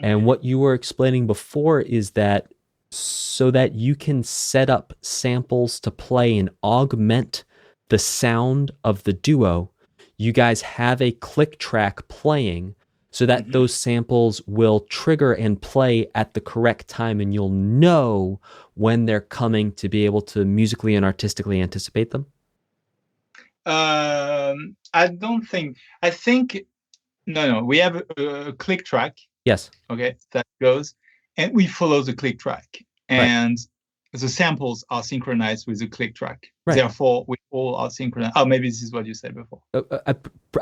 And what you were explaining before is that so that you can set up samples to play and augment the sound of the duo, you guys have a click track playing so that those samples will trigger and play at the correct time, and you'll know when they're coming to be able to musically and artistically anticipate them? I don't think. I think no. We have a click track. Yes. Okay, that goes, and we follow the click track, and the samples are synchronized with the click track. Right. Therefore, we all are synchronized. Oh, maybe this is what you said before.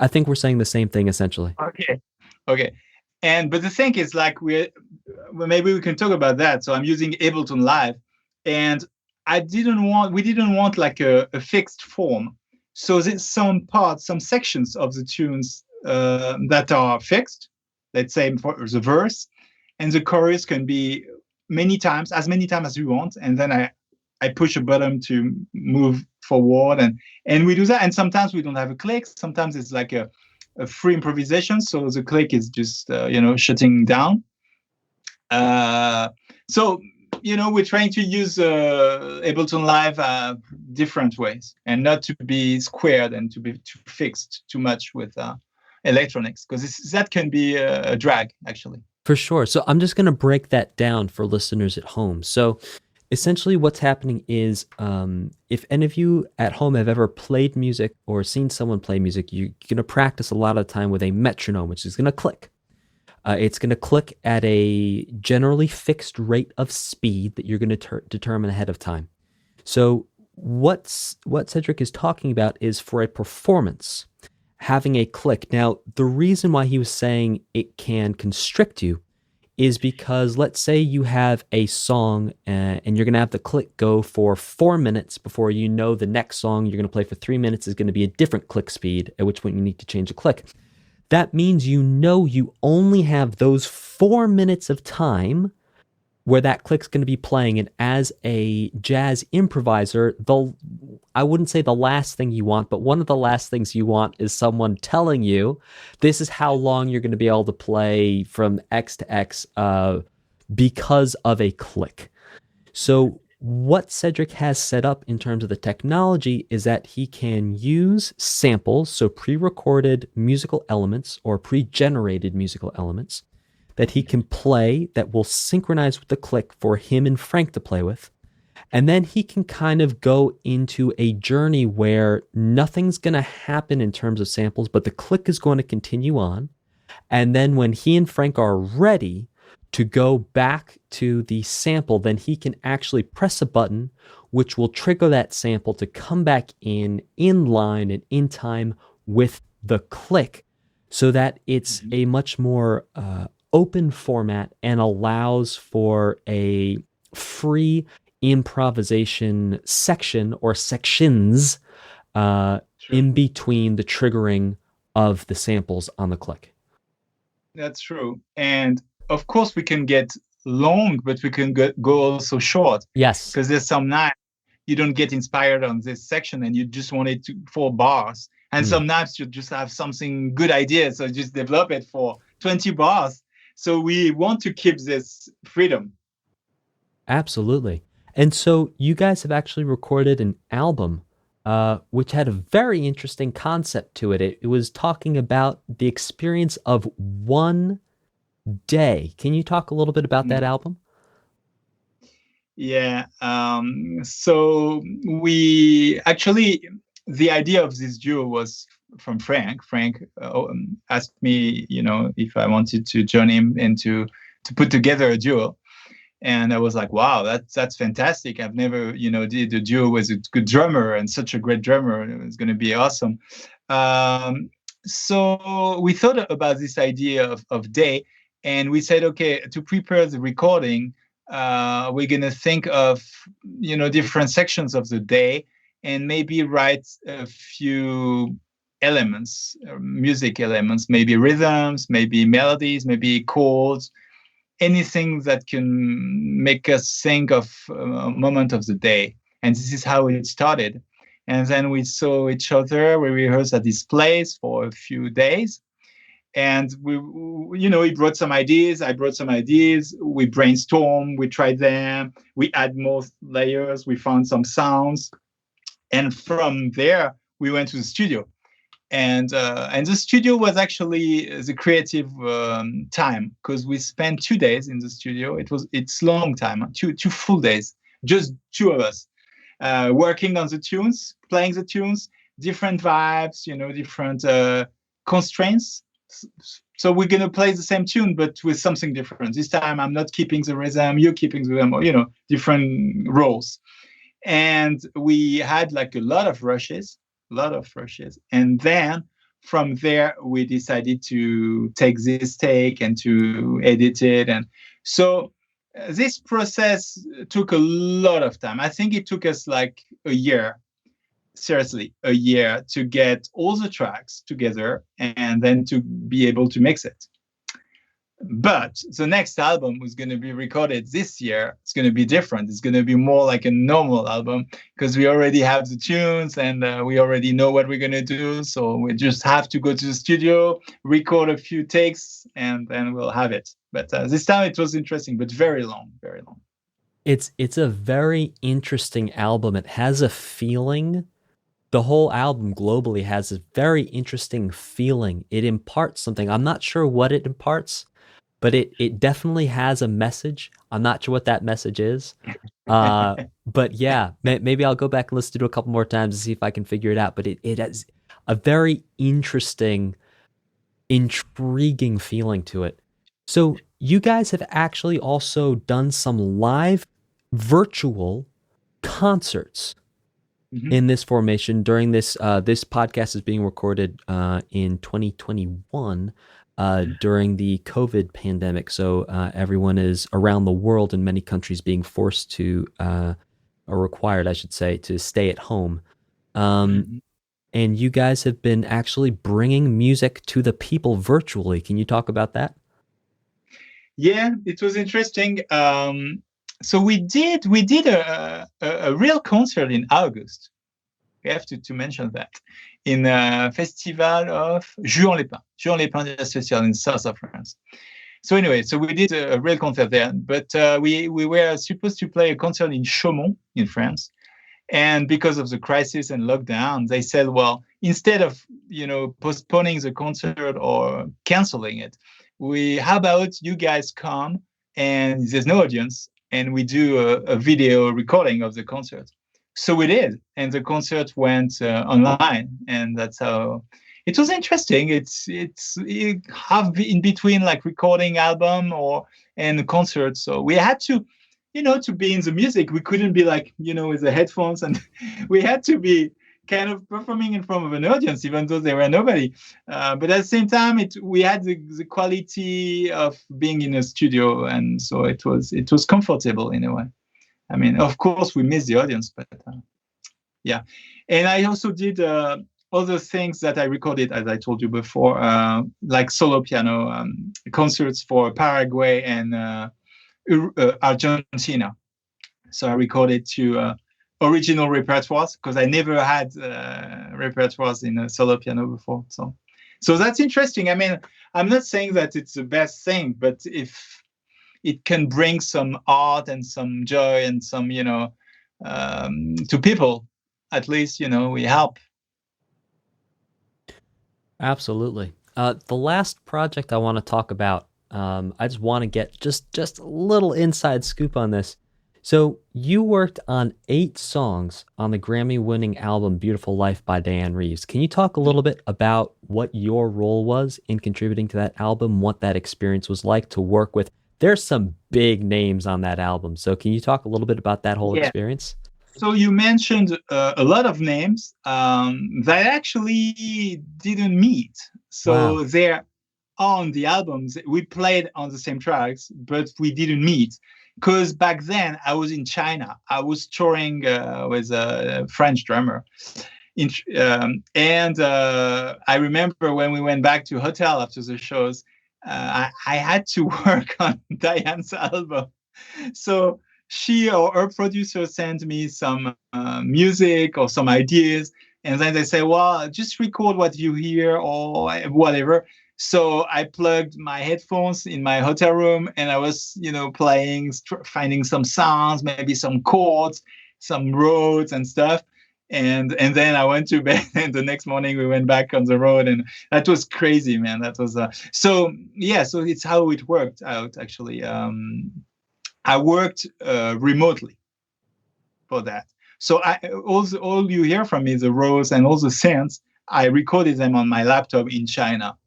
I think we're saying the same thing essentially. Okay. But the thing is, like, maybe we can talk about that. So I'm using Ableton Live, and we didn't want like a fixed form. So there's some sections of the tunes that are fixed. Let's say for the verse, and the chorus can be as many times as we want, and then I push a button to move forward, and we do that. And sometimes we don't have a click. Sometimes it's like a free improvisation, so the click is just shutting down. So we're trying to use Ableton Live different ways, and not to be squared and to be too fixed too much with electronics, because that can be a drag, actually. For sure. So I'm just going to break that down for listeners at home. So essentially what's happening is, if any of you at home have ever played music or seen someone play music, you're going to practice a lot of the time with a metronome, which is going to click. It's going to click at a generally fixed rate of speed that you're going to determine ahead of time. So what Cédric is talking about is for a performance, having a click. Now, the reason why he was saying it can constrict you is because, let's say you have a song and you're going to have the click go for 4 minutes before you know the next song you're going to play for 3 minutes is going to be a different click speed, at which point you need to change the click. That means you only have those 4 minutes of time where that click's going to be playing. And as a jazz improviser, I wouldn't say the last thing you want, but one of the last things you want is someone telling you this is how long you're going to be able to play from X to X because of a click. So what Cédric has set up in terms of the technology is that he can use samples, so pre-recorded musical elements or pre-generated musical elements, that he can play that will synchronize with the click for him and Frank to play with. And then he can kind of go into a journey where nothing's going to happen in terms of samples, but the click is going to continue on. And then when he and Frank are ready to go back to the sample, then he can actually press a button, which will trigger that sample to come back in line and in time with the click, so that it's a much more open format and allows for a free improvisation section or sections in between the triggering of the samples on the click. That's true. And of course we can get long, but we can go also short. Yes. Because there's some nights you don't get inspired on this section and you just want it for bars. And some nights you just have something good idea, so just develop it for 20 bars. So we want to keep this freedom. Absolutely. And so you guys have actually recorded an album, which had a very interesting concept to it. It was talking about the experience of one day. Can you talk a little bit about that album? Yeah. So we actually, the idea of this duo was from Frank. Frank asked me, if I wanted to join him and to put together a duo. And I was like, wow, that's fantastic. I've never, did a duo with a good drummer and such a great drummer. It's going to be awesome. So we thought about this idea of day, and we said, okay, to prepare the recording, we're going to think of, different sections of the day and maybe write a few elements, music elements, maybe rhythms, maybe melodies, maybe chords, anything that can make us think of a moment of the day. And this is how it started. And then we saw each other. We rehearsed at this place for a few days. And he brought some ideas. I brought some ideas. We brainstormed. We tried them. We add more layers. We found some sounds. And from there, we went to the studio. And the studio was actually the creative time, because we spent 2 days in the studio. It's long time, two full days, just two of us, working on the tunes, playing the tunes, different vibes, different constraints. So we're gonna play the same tune, but with something different. This time, I'm not keeping the rhythm, you're keeping the rhythm, different roles. And we had like a lot of rushes. And then from there, we decided to take this take and to edit it. And so this process took a lot of time. I think it took us like a year, seriously, a year, to get all the tracks together and then to be able to mix it. But the next album was going to be recorded this year. It's going to be different. It's going to be more like a normal album because we already have the tunes and we already know what we're going to do. So we just have to go to the studio, record a few takes, and then we'll have it. But this time it was interesting, but very long, very long. It's a very interesting album. It has a feeling. The whole album globally has a very interesting feeling. It imparts something. I'm not sure what it imparts, but it definitely has a message. I'm not sure what that message is. But yeah, maybe I'll go back and listen to it a couple more times to see if I can figure it out. But it has a very interesting, intriguing feeling to it. So you guys have actually also done some live virtual concerts in this formation during this this podcast is being recorded in 2021 during the COVID pandemic. So everyone is around the world in many countries being forced to or required, I should say, to stay at home. And you guys have been actually bringing music to the people virtually. Can you talk about that? Yeah, it was interesting. So we did a real concert in August. We have to mention that in a festival of Juan-les-Pins Jazz Festival in south of France. So anyway, so we did a real concert there, but we were supposed to play a concert in Chaumont in France. And because of the crisis and lockdown, they said, well, instead of, postponing the concert or canceling it, how about you guys come and there's no audience and we do a video recording of the concert. So we did, and the concert went online, and that's how it was interesting. It have in between like recording album and a concert. So we had to, to be in the music. We couldn't be like, with the headphones, and we had to be kind of performing in front of an audience, even though there were nobody. But at the same time, we had the quality of being in a studio, and so it was comfortable in a way. I mean, of course, we miss the audience, but yeah. And I also did other things that I recorded, as I told you before, like solo piano concerts for Paraguay and Argentina. So I recorded to original repertoires because I never had repertoires in a solo piano before. So that's interesting. I mean, I'm not saying that it's the best thing, but if it can bring some art and some joy and some, to people, at least, we help. Absolutely. The last project I want to talk about, I just want to get just a little inside scoop on this. So you worked on 8 songs on the Grammy-winning album Beautiful Life by Dianne Reeves. Can you talk a little bit about what your role was in contributing to that album, what that experience was like to work with? There's some big names on that album. So can you talk a little bit about that whole experience? So you mentioned a lot of names that actually didn't meet. So they're on the albums. We played on the same tracks, but we didn't meet. Because back then I was in China. I was touring with a French drummer. And I remember when we went back to hotel after the shows, I had to work on Diane's album. So she or her producer sent me some music or some ideas. And then they say, well, just record what you hear or whatever. So I plugged my headphones in my hotel room and I was, playing, finding some sounds, maybe some chords, some roads and stuff. And then I went to bed, and the next morning we went back on the road, and that was crazy, man. That was so it's how it worked out, actually. I worked remotely for that. So all you hear from me, the rows and all the synths, I recorded them on my laptop in China.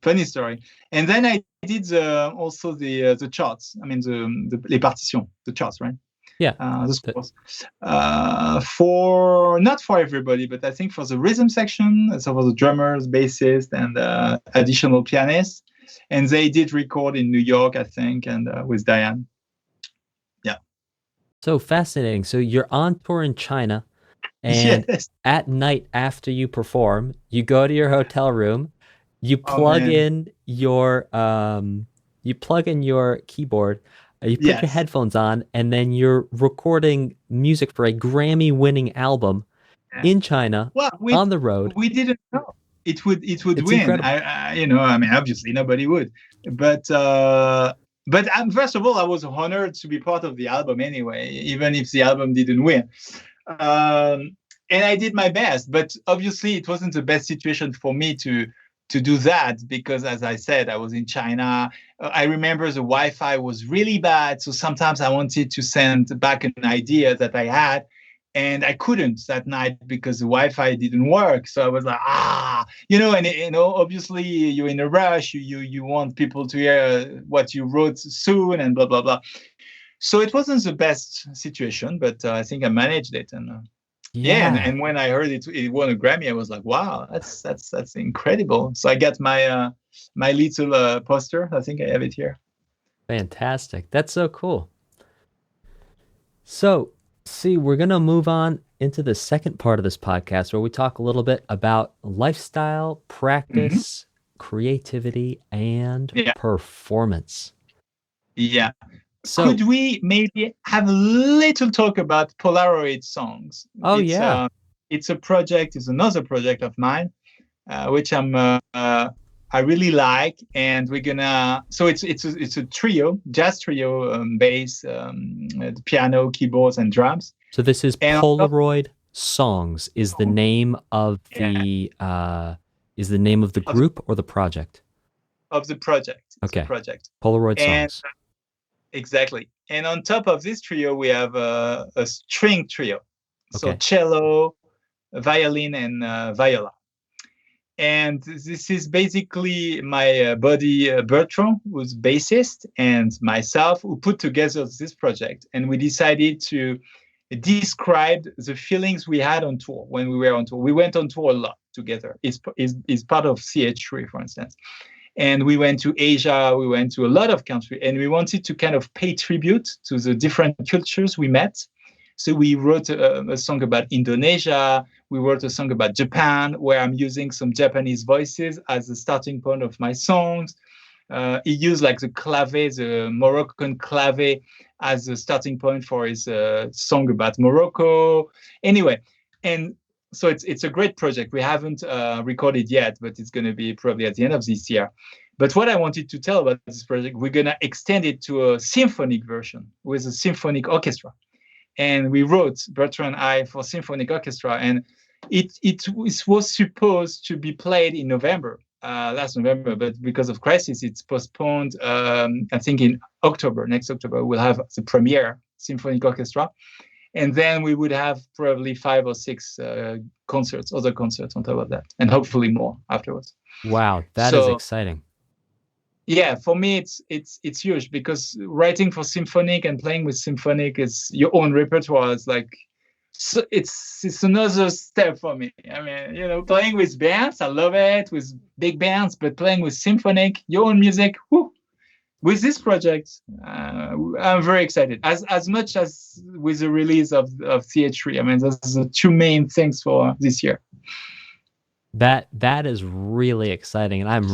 Funny story. And then I did also the charts. I mean, les partitions, the charts, right? Yeah. The scores. Not for everybody, but I think for the rhythm section, so for the drummers, bassists, and additional pianists. And they did record in New York, I think, and with Diane. Yeah. So fascinating. So you're on tour in China, and at night after you perform, you go to your hotel room, You Oh plug man. in your keyboard, you put your Yes. headphones on, and then you're recording music for a Grammy-winning album Yeah. in China Well, on the road. we didn't know it would It's win. incredible. I mean, obviously nobody would, but first of all, I was honored to be part of the album anyway, even if the album didn't win. And I did my best, but obviously it wasn't the best situation for me to do that because, as I said, I was in China. I remember the Wi-Fi was really bad, so sometimes I wanted to send back an idea that I had, and I couldn't that night because the Wi-Fi didn't work. So I was like, and obviously you're in a rush. You want people to hear what you wrote soon, and blah blah blah. So it wasn't the best situation, but I think I managed it, and yeah, and, Yeah, and when I heard it won a Grammy, I was like, wow, that's incredible. So I got my little poster. I think I have it here. fantastic. That's so cool. So, see, we're going to move on into the second part of this podcast where we talk a little bit about lifestyle, Hmm. practice, creativity, and Yeah, performance. yeah. So, Could we maybe have a little talk about Polaroid songs? oh yeah. It's a project. It's another project of mine, which I really like, and we're gonna. So it's a trio, jazz trio, bass, piano, keyboards, and drums. So this is And on top, Polaroid Songs is the name of yeah, the of the, group or the project? of the project. It's a Okay. project, Polaroid and Songs. exactly. And on top of this trio, we have a string trio, so Okay. cello, violin, and viola. And this is basically my buddy Bertrand, who's bassist, and myself, who put together this project. And we decided to describe the feelings we had on tour when we were on tour. We went on tour a lot together. It's part of Ch3, for instance. And we went to Asia, we went to a lot of countries, and we wanted to kind of pay tribute to the different cultures we met. So we wrote a song about Indonesia. We wrote a song about Japan, where I'm using some Japanese voices as the starting point of my songs. He used like the clave, the Moroccan clave, as a starting point for his song about Morocco. Anyway, and so it's a great project. We haven't recorded yet, but it's going to be probably at the end of this year. But what I wanted to tell about this project, we're going to extend it to a symphonic version with a symphonic orchestra. And we wrote, Bertrand and I, for symphonic orchestra, and it was supposed to be played in November, last November, but because of crisis, it's postponed. I think in October, next October, we'll have the premiere symphonic orchestra, and then we would have probably 5 or 6 other concerts on top of that, and hopefully more afterwards. Wow, that is So exciting. yeah, for me it's huge because writing for symphonic and playing with symphonic is your own repertoire. It's like, so it's another step for me. I mean, playing with bands, I love it, with big bands, but playing with symphonic, your own music, whoo, with this project, I'm very excited. As much as with the release of Ch3. I mean, those are the two main things for this year. That is really exciting, and I'm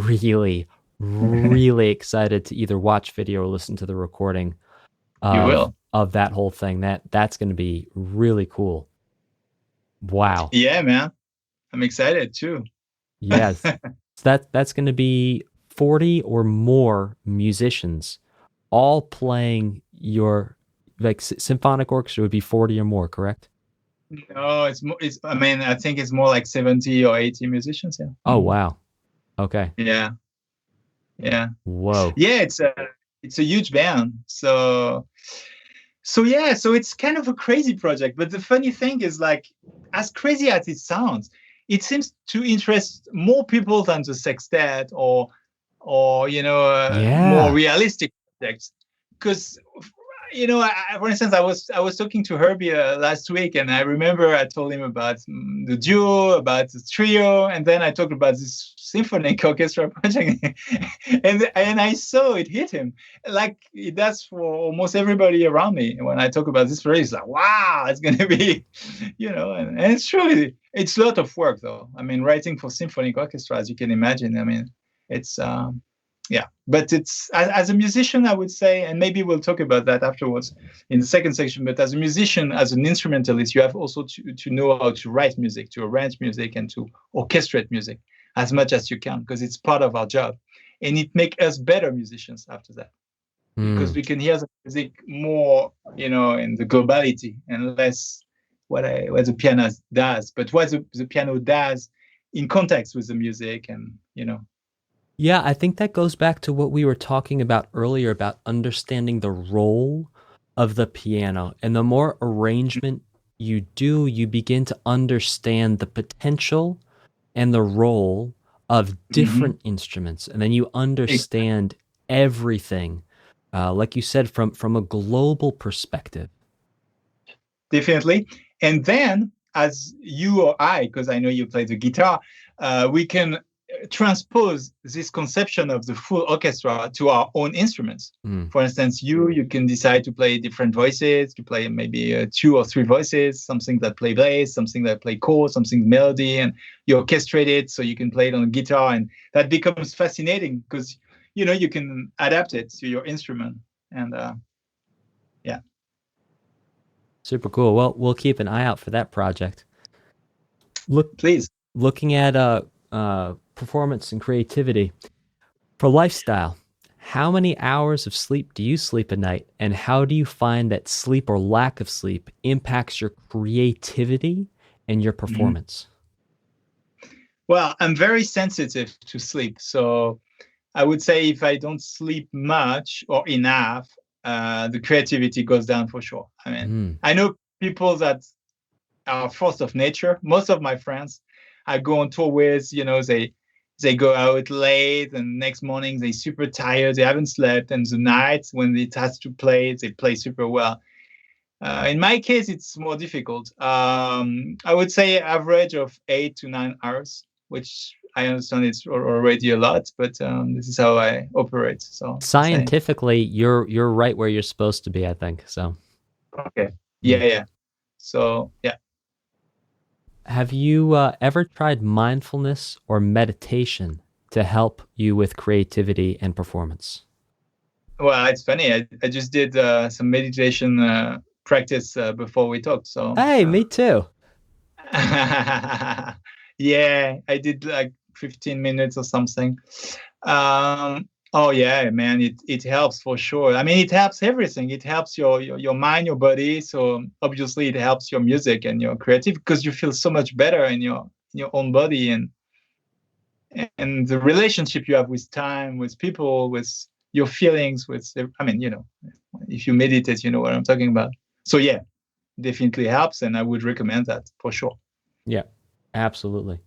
really, really excited to either watch video or listen to the recording You of will. of that whole thing. That's going to be really cool. Wow. Yeah, man. I'm excited too. Yes. So that's going to be 40 or more musicians all playing your like symphonic orchestra would be 40 or more, correct? No, it's more. I mean, I think it's more like 70 or 80 musicians. Yeah. Oh, wow. Okay. Yeah. Yeah. Whoa. Yeah. It's a huge band. So yeah. So it's kind of a crazy project. But the funny thing is, like, as crazy as it sounds, it seems to interest more people than the sextet or more Yeah. realistic projects, because For instance, I was talking to Herbie last week, and I remember I told him about the duo, about the trio, and then I talked about this symphonic orchestra project, and I saw it hit him like it does for almost everybody around me. When I talk about this project, it's like, wow, it's going to be, and it's truly, it's a lot of work, though. I mean, writing for symphonic orchestra, as you can imagine, I mean, it's yeah, but it's as a musician, I would say, and maybe we'll talk about that afterwards in the second section. But as a musician, as an instrumentalist, you have also to know how to write music, to arrange music, and to orchestrate music as much as you can, because it's part of our job, and it makes us better musicians after that, because we can hear the music more, in the globality, and less what the piano does, but what the piano does in context with the music, and Yeah, I think that goes back to what we were talking about earlier about understanding the role of the piano. And the more arrangement you do, you begin to understand the potential and the role of different instruments. And then you understand everything, like you said, from a global perspective. Definitely. And then, as you or I, because I know you play the guitar, we can transpose this conception of the full orchestra to our own instruments. For instance, you can decide to play different voices, to play maybe 2 or 3 voices, something that play bass, something that play chords, something melody, and you orchestrate it so you can play it on the guitar, and that becomes fascinating because you can adapt it to your instrument, and yeah. Super cool. Well, we'll keep an eye out for that project. Please. Looking at performance and creativity for lifestyle, how many hours of sleep do you sleep a night, and how do you find that sleep or lack of sleep impacts your creativity and your performance? Well, I'm very sensitive to sleep, so I would say if I don't sleep much or enough, the creativity goes down for sure. I mean, I know people that are force of nature. Most of my friends I go on tour with, they go out late, and next morning they're super tired, they haven't slept, and the night when it has to play, they play super well. In my case, it's more difficult. I would say average of 8 to 9 hours, which I understand it's already a lot, but this is how I operate. So scientifically, you're right where you're supposed to be, I think. So okay, yeah. So yeah. Have you ever tried mindfulness or meditation to help you with creativity and performance? Well, it's funny. I just did some meditation practice before we talked. So hey, me too. Yeah, I did like 15 minutes or something. Oh yeah, man, it helps for sure. I mean, it helps everything. It helps your mind, your body. So obviously, it helps your music and your creative, because you feel so much better in your own body, and the relationship you have with time, with people, with your feelings, with, I mean, if you meditate, you know what I'm talking about. So yeah, definitely helps, and I would recommend that for sure. Yeah, absolutely.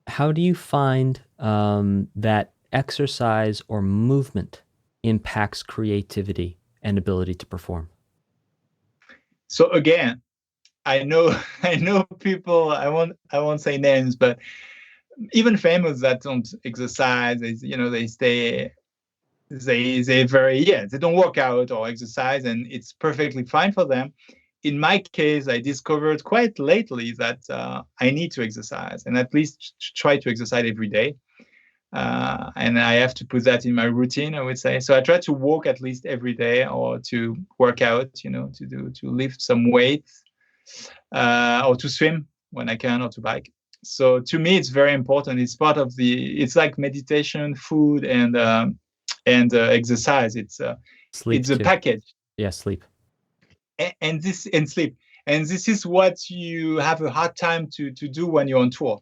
How do you find that exercise or movement impacts creativity and ability to perform? So again, I know people, I won't say names, but even famous that don't exercise, they stay, they don't work out or exercise, and it's perfectly fine for them. In my case, I discovered quite lately that I need to exercise, and at least try to exercise every day. And I have to put that in my routine, I would say. So I try to walk at least every day, or to work out, to lift some weights, or to swim when I can, or to bike. So to me, it's very important. It's part of it's like meditation, food, and exercise. It's Sleep it's a too. package. Yeah, sleep. And sleep. And this is what you have a hard time to do when you're on tour.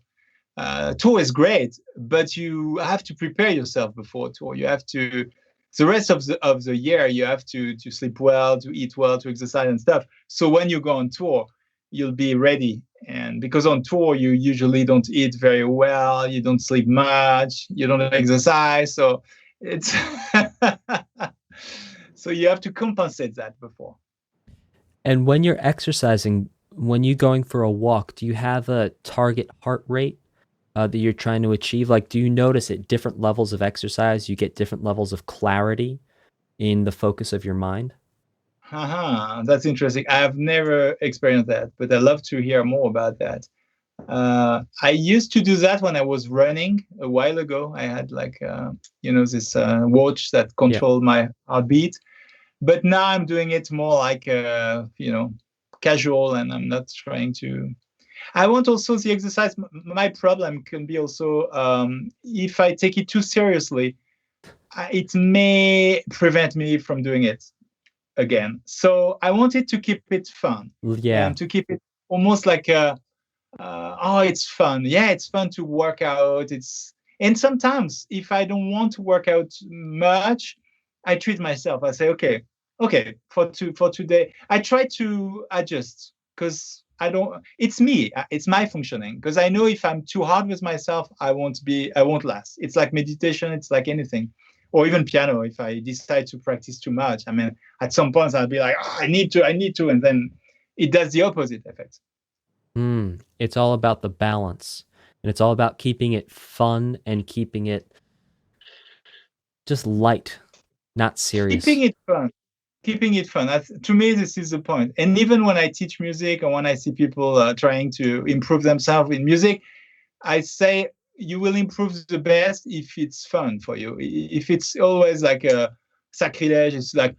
Tour is great, but you have to prepare yourself before tour. You have to, the rest of the year, you have to sleep well, to eat well, to exercise and stuff. So when you go on tour, you'll be ready. And because on tour, you usually don't eat very well, you don't sleep much, you don't exercise. So it's So you have to compensate that before. And when you're exercising, when you're going for a walk, do you have a target heart rate that you're trying to achieve? Like, do you notice at different levels of exercise, you get different levels of clarity in the focus of your mind? That's interesting. I've never experienced that, but I'd love to hear more about that. I used to do that when I was running a while ago. I had like, this watch that controlled my heartbeat. But now I'm doing it more like, casual, and I'm not trying to. I want also the exercise. My problem can be also if I take it too seriously, it may prevent me from doing it again. So I wanted to keep it fun Yeah. and to keep it almost like it's fun. Yeah, it's fun to work out. And sometimes if I don't want to work out much, I treat myself. I say, okay, for today, I try to adjust because I don't. It's me. It's my functioning. Because I know if I'm too hard with myself, I won't last. It's like meditation. It's like anything, or even piano. If I decide to practice too much, I mean, at some points I'll be like, I need to, and then it does the opposite effect. It's all about the balance, and it's all about keeping it fun and keeping it just light, not serious. Keeping it fun. To me, this is the point. And even when I teach music and when I see people trying to improve themselves in music, I say you will improve the best if it's fun for you. If it's always like a sacrilege, it's like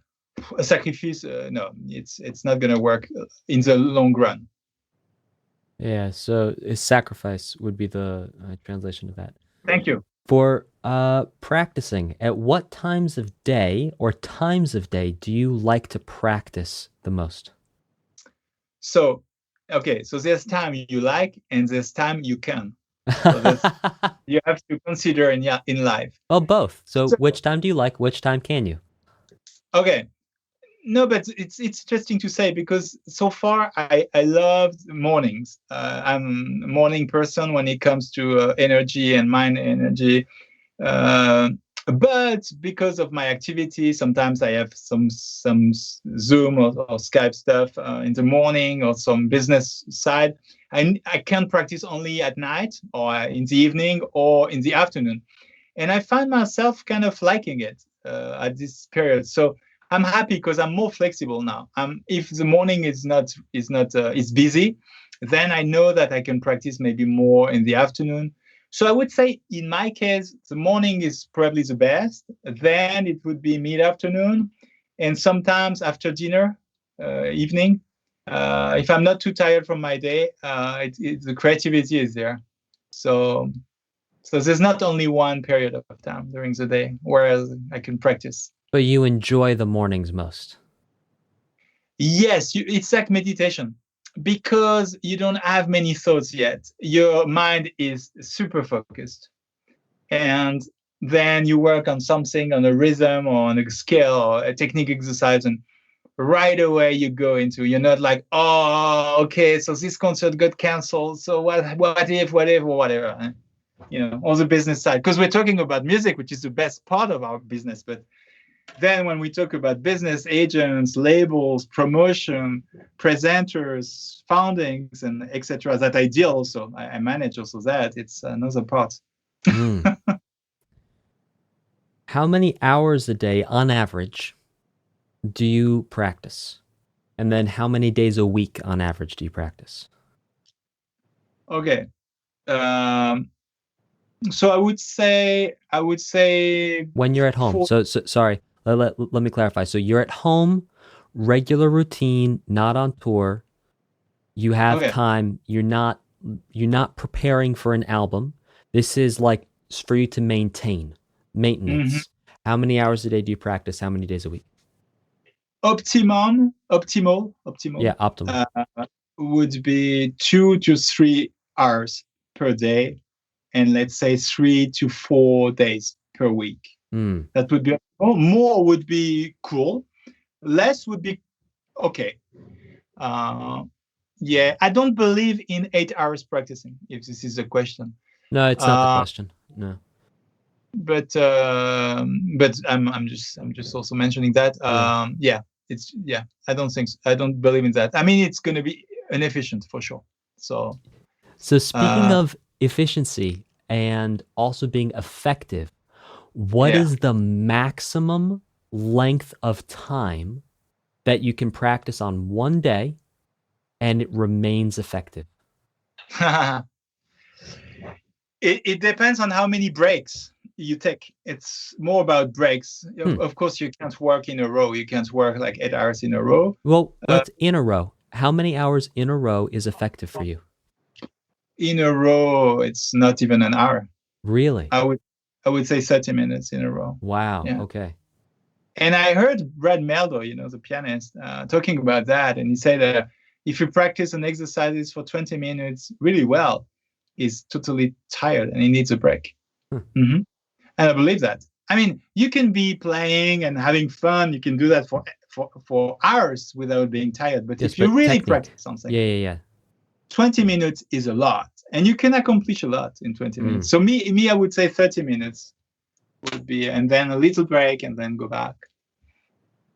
a sacrifice. No, it's not going to work in the long run. Yeah, so sacrifice would be the translation of that. Thank you. For practicing, at what times of day do you like to practice the most? So there's time you like and there's time you can. So you have to consider in life. Well, both. So which time do you like? Which time can you? Okay. No, but it's interesting to say because so far I loved mornings. I'm a morning person when it comes to energy and mind energy. But because of my activity, sometimes I have some Zoom or Skype stuff in the morning or some business side. I can practice only at night or in the evening or in the afternoon. And I find myself kind of liking it at this period. So I'm happy because I'm more flexible now. If the morning is busy, then I know that I can practice maybe more in the afternoon. So I would say in my case, the morning is probably the best. Then it would be mid-afternoon, and sometimes after dinner, evening. If I'm not too tired from my day, the creativity is there. So there's not only one period of time during the day where I can practice. But you enjoy the mornings most. Yes, it's like meditation because you don't have many thoughts yet. Your mind is super focused. And then you work on something, on a rhythm or on a scale or a technique exercise, and right away you go into, you're not like, oh, okay, so this concert got canceled. So what if, whatever. All the business side. Because we're talking about music, which is the best part of our business. But then when we talk about business, agents, labels, promotion, presenters, foundings, and etc., that I deal also, I manage also that. It's another part. How many hours a day on average do you practice? And then how many days a week on average do you practice? Okay. So I would say when you're at home. So sorry, let me clarify. So you're at home, regular routine, not on tour. You have time. You're not preparing for an album. This is like for you to maintenance. Mm-hmm. How many hours a day do you practice? How many days a week? Optimal. Yeah, optimal. Would be 2 to 3 hours per day, and let's say 3 to 4 days per week. That would be more would be cool. Less would be okay. Yeah, I don't believe in 8 hours practicing. If this is a question. No, it's not the question. No. but I'm just also mentioning that. I don't think so. I don't believe in that. I mean, it's going to be inefficient for sure. So speaking of efficiency and also being effective, what yeah. is the maximum length of time that you can practice on one day and it remains effective? It depends on how many breaks you take. It's more about breaks. Of course, you can't work in a row. You can't work like 8 hours in a row. Well, let's in a row. How many hours in a row is effective for you? In a row, it's not even an hour. Really? I would say 30 minutes in a row. Wow. Yeah. Okay. And I heard Brad Meldo, the pianist, talking about that. And he said that if you practice an exercises for 20 minutes really well, he's totally tired and he needs a break. Mm-hmm. And I believe that. I mean, you can be playing and having fun. You can do that for hours without being tired. But if you really practice something, 20 minutes is a lot. And you can accomplish a lot in 20 minutes. So me, I would say 30 minutes would be, and then a little break and then go back.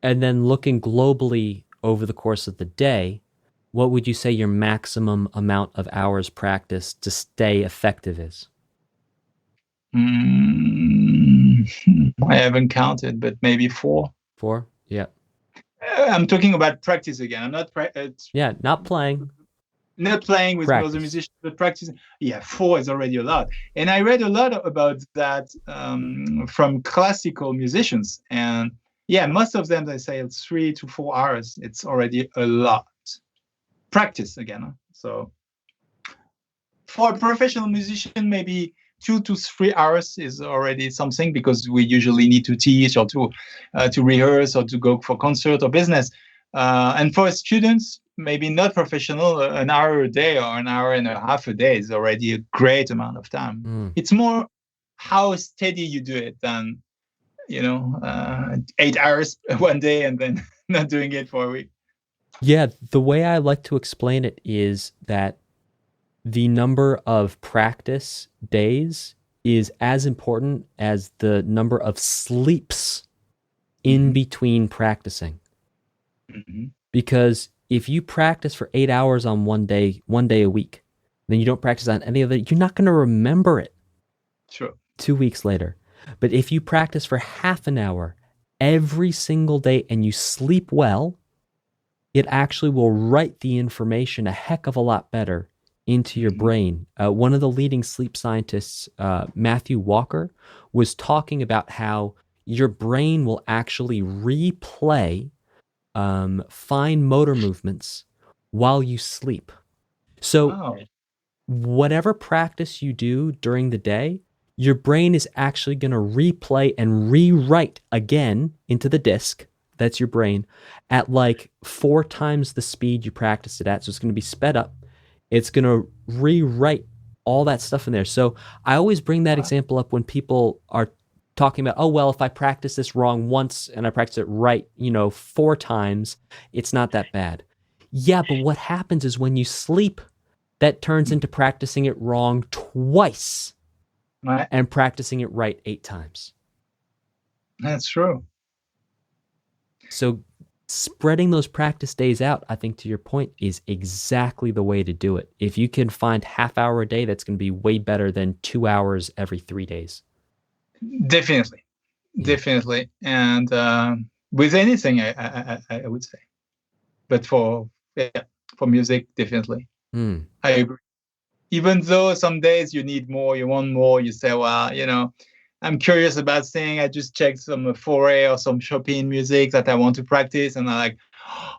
And then looking globally over the course of the day, what would you say your maximum amount of hours practice to stay effective is? I haven't counted, but maybe 4. 4? Yeah. I'm talking about practice again. I'm not not playing. Not playing with other musicians, but practicing. Yeah, 4 is already a lot. And I read a lot about that from classical musicians. And yeah, most of them, they say it's 3 to 4 hours. It's already a lot. Practice again. So for a professional musician, maybe 2 to 3 hours is already something, because we usually need to teach or to rehearse or to go for concert or business. And for students, maybe not professional, an hour a day or an hour and a half a day is already a great amount of time. It's more how steady you do it than 8 hours one day and then not doing it for a week. Yeah, the way I like to explain it is that the number of practice days is as important as the number of sleeps in between practicing. Because if you practice for 8 hours on one day a week, then you don't practice on any other, you're not going to remember it. Sure. 2 weeks later. But if you practice for half an hour every single day and you sleep well, it actually will write the information a heck of a lot better into your brain. One of the leading sleep scientists, Matthew Walker, was talking about how your brain will actually replay fine motor movements while you sleep. So whatever practice you do during the day, your brain is actually going to replay and rewrite again into the disk, that's your brain, at like 4 times the speed you practiced it at. So it's going to be sped up. It's going to rewrite all that stuff in there. So I always bring that example up when people are talking about, oh, well, if I practice this wrong once and I practice it right, 4 times, it's not that bad. Yeah, but what happens is when you sleep, that turns into practicing it wrong twice and practicing it right 8 times. That's true. So spreading those practice days out, I think to your point, is exactly the way to do it. If you can find half hour a day, that's going to be way better than 2 hours every 3 days. Definitely. And with anything, I would say. But for music, definitely. I agree. Even though some days you need more, you want more, you say, well, I'm curious about singing. I just checked some Foray or some Chopin music that I want to practice. And I'm like,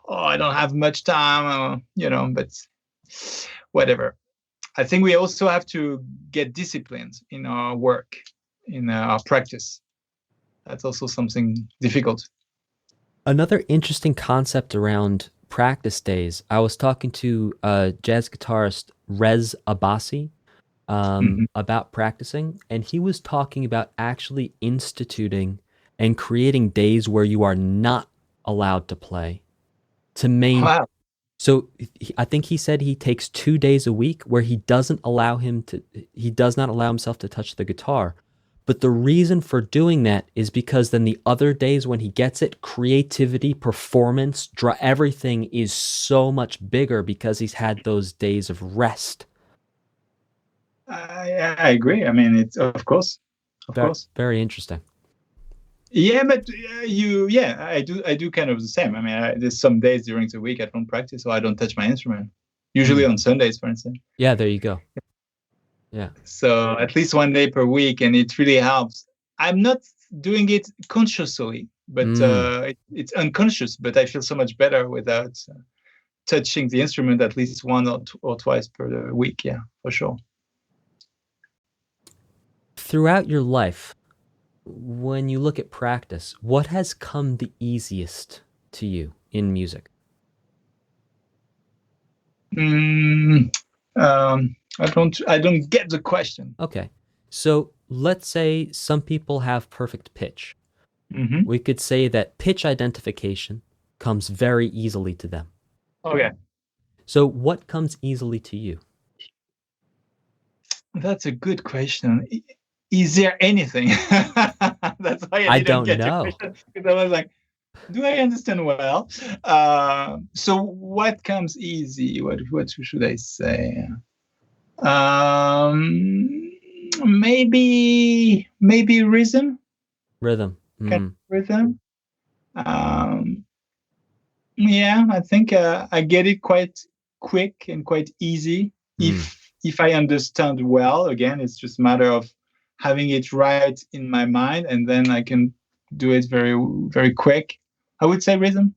I don't have much time, but whatever. I think we also have to get disciplined in our work, in our practice. That's also something difficult. Another interesting concept around practice days, I was talking to jazz guitarist Rez Abbasi about practicing, and he was talking about actually instituting and creating days where you are not allowed to play to Wow. So I think he said he takes 2 days a week where he does not allow himself to touch the guitar. But the reason for doing that is because then the other days when he gets it, creativity, performance, everything is so much bigger because he's had those days of rest. I agree. I mean, it's of course. Very interesting. Yeah, but I do kind of the same. I mean, there's some days during the week I don't practice or I don't touch my instrument. Usually on Sundays, for instance. Yeah, there you go. Yeah. So at least one day per week, and it really helps. I'm not doing it consciously, but it's unconscious. But I feel so much better without touching the instrument at least one or twice per week. Yeah, for sure. Throughout your life, when you look at practice, what has come the easiest to you in music? I don't get the question. Okay. So let's say some people have perfect pitch. Mm-hmm. We could say that pitch identification comes very easily to them. Okay. So what comes easily to you? That's a good question. Is there anything? That's why I didn't get know. the question, because I was like, do I understand well? So what comes easy? What should I say? Maybe rhythm. Rhythm. Kind of rhythm. Yeah, I think I get it quite quick and quite easy if I understand well. Again, it's just a matter of having it right in my mind, and then I can do it very, very quick. I would say rhythm.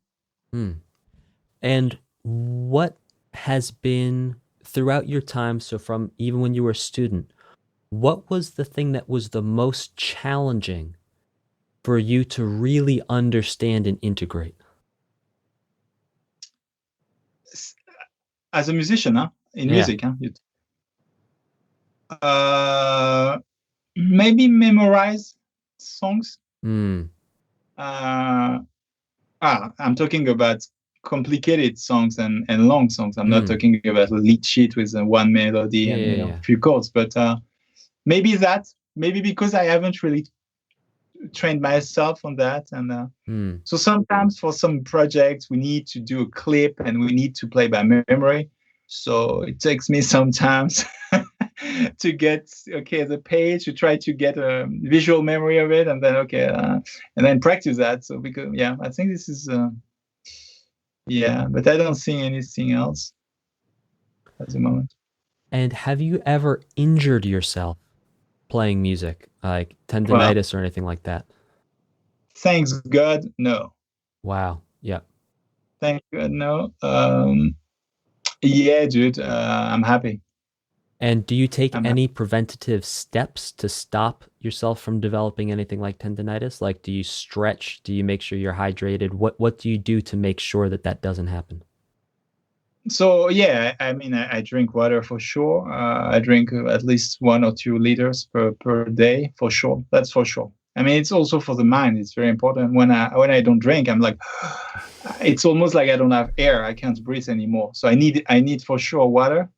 And what has been throughout your time, so from even when you were a student, what was the thing that was the most challenging for you to really understand and integrate? As a musician, in music, maybe memorize songs. I'm talking about complicated songs and long songs. I'm not talking about a lead sheet with one melody and a few chords, but maybe because I haven't really trained myself on that. And so sometimes for some projects, we need to do a clip and we need to play by memory. So it takes me sometimes to get the page, to try to get a visual memory of it, and then and then practice that. So because I think this is but I don't see anything else at the moment. And have you ever injured yourself playing music, like tendinitis or anything like that? Thanks God, no. Wow. Yeah. Thank God, no. Yeah, dude, I'm happy. And do you take any preventative steps to stop yourself from developing anything like tendinitis? Like, do you stretch? Do you make sure you're hydrated? What do you do to make sure that doesn't happen? So, I mean, I drink water for sure. I drink at least 1 or 2 liters per day for sure. That's for sure. I mean, it's also for the mind. It's very important. When I don't drink, I'm like, it's almost like I don't have air. I can't breathe anymore. So I need for sure water.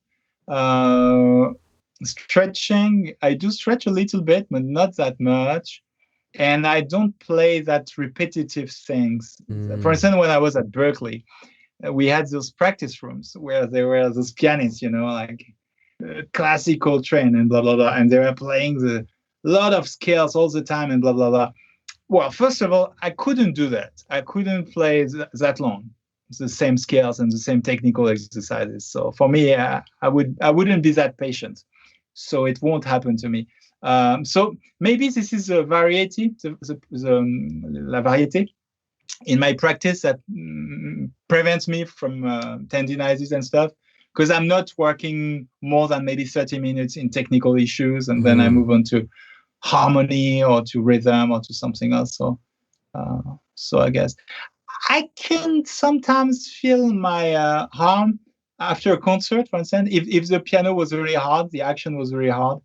Stretching, I do stretch a little bit, but not that much. And I don't play that repetitive things. For instance, when I was at Berkeley, we had those practice rooms where there were those pianists, like classical train and blah, blah, blah. And they were playing a lot of scales all the time and blah, blah, blah. Well, first of all, I couldn't do that. I couldn't play that long, the same scales and the same technical exercises. So for me, I wouldn't be that patient. So it won't happen to me. So maybe this is a variety, la variété in my practice that prevents me from tendinitis and stuff, because I'm not working more than maybe 30 minutes in technical issues, and then I move on to harmony or to rhythm or to something else. So I guess I can sometimes feel my arm after a concert, for instance, if the piano was very hard, the action was very hard,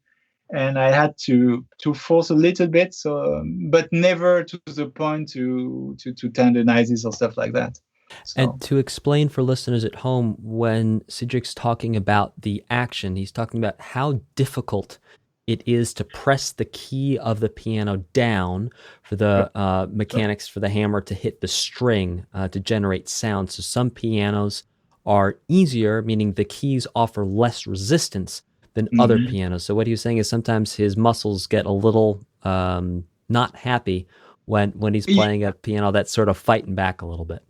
and I had to force a little bit. So, but never to the point to tendinitis or stuff like that. So. And to explain for listeners at home, when Cédric's talking about the action, he's talking about how difficult it is to press the key of the piano down for the mechanics for the hammer to hit the string to generate sound. So some pianos are easier, meaning the keys offer less resistance than other Mhm. pianos. So what he was saying is sometimes his muscles get a little not happy when he's Yeah, playing a piano that's sort of fighting back a little bit.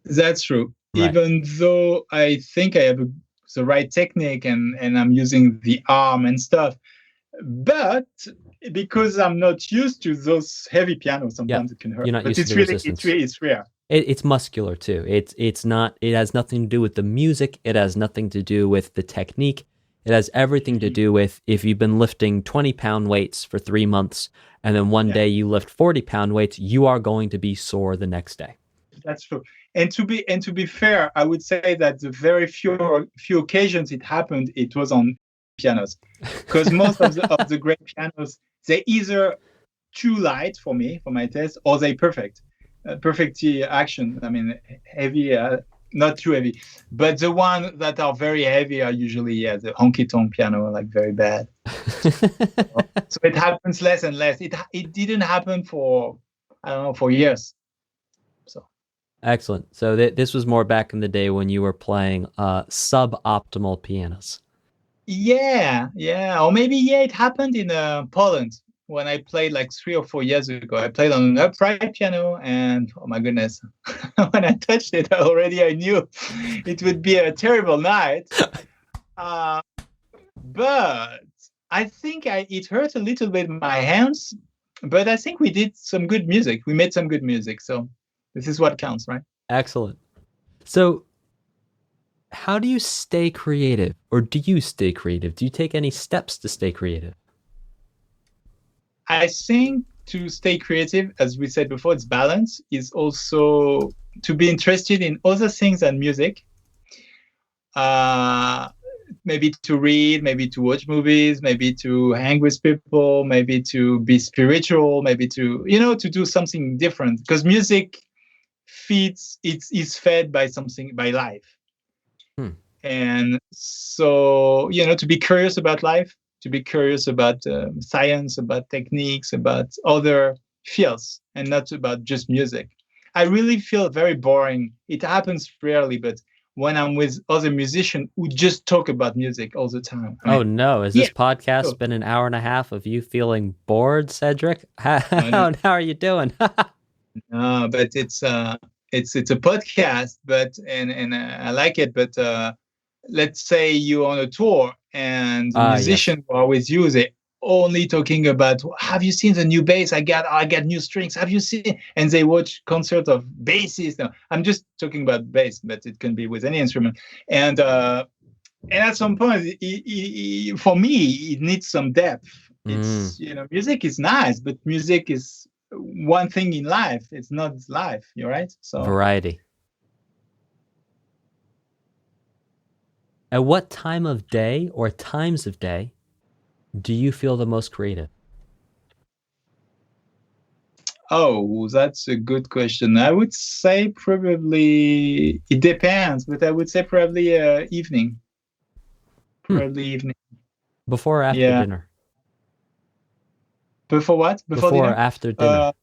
that's true. Right. Even though I think I have the right technique and I'm using the arm and stuff, but because I'm not used to those heavy pianos, Yep. sometimes it can hurt. You're not But used to it's the really, it's resistance. really, it's rare. It's muscular too. It's not. It has nothing to do with the music. It has nothing to do with the technique. It has everything to do with if you've been lifting 20-pound weights for 3 months, and then one Yeah. day you lift 40-pound weights, you are going to be sore the next day. That's true. And to be fair, I would say that the very few occasions it happened, it was on pianos, because most of the great pianos, they either too light for me for my taste, or they perfect, action. I mean, heavy, not too heavy, but the ones that are very heavy are usually the honky tonk piano, like very bad. So it happens less and less. It didn't happen for, I don't know, for years. So. Excellent. So this was more back in the day when you were playing suboptimal pianos. Yeah, or maybe it happened in Poland when I played like 3 or 4 years ago. I played on an upright piano, and oh my goodness, when I touched it, I knew it would be a terrible night. But I think it hurt a little bit my hands, but I think we did some good music. We made some good music, so this is what counts, right? Excellent. So how do you stay creative, or do you stay creative? Do you take any steps to stay creative? I think to stay creative, as we said before, it's balance, is also to be interested in other things than music. Maybe to read, maybe to watch movies, maybe to hang with people, maybe to be spiritual, maybe to do something different, because music is fed by something, by life. And so to be curious about life, to be curious about science, about techniques, about other fields, and not about just music. I really feel very boring. It happens rarely, but when I'm with other musicians who just talk about music all the time. Oh no, has this podcast sure. been an hour and a half of you feeling bored, Cedric? How are you doing? But it's a podcast, but and I like it, but let's say you're on a tour and the musicians Yes. who are with you, they only talking about, have you seen the new bass? I got new strings. Have you seen? And they watch concert of bassists. No, I'm just talking about bass, but it can be with any instrument. And at some point, for me, it needs some depth. It's music is nice, but music is one thing in life. It's not life. You're right. So Variety. At what time of day or times of day do you feel the most creative? oh, that's a good question. I would say probably it depends, but I would say probably evening. Probably evening. Before or after Yeah. dinner? Before what? Before Before or dinner? after dinner?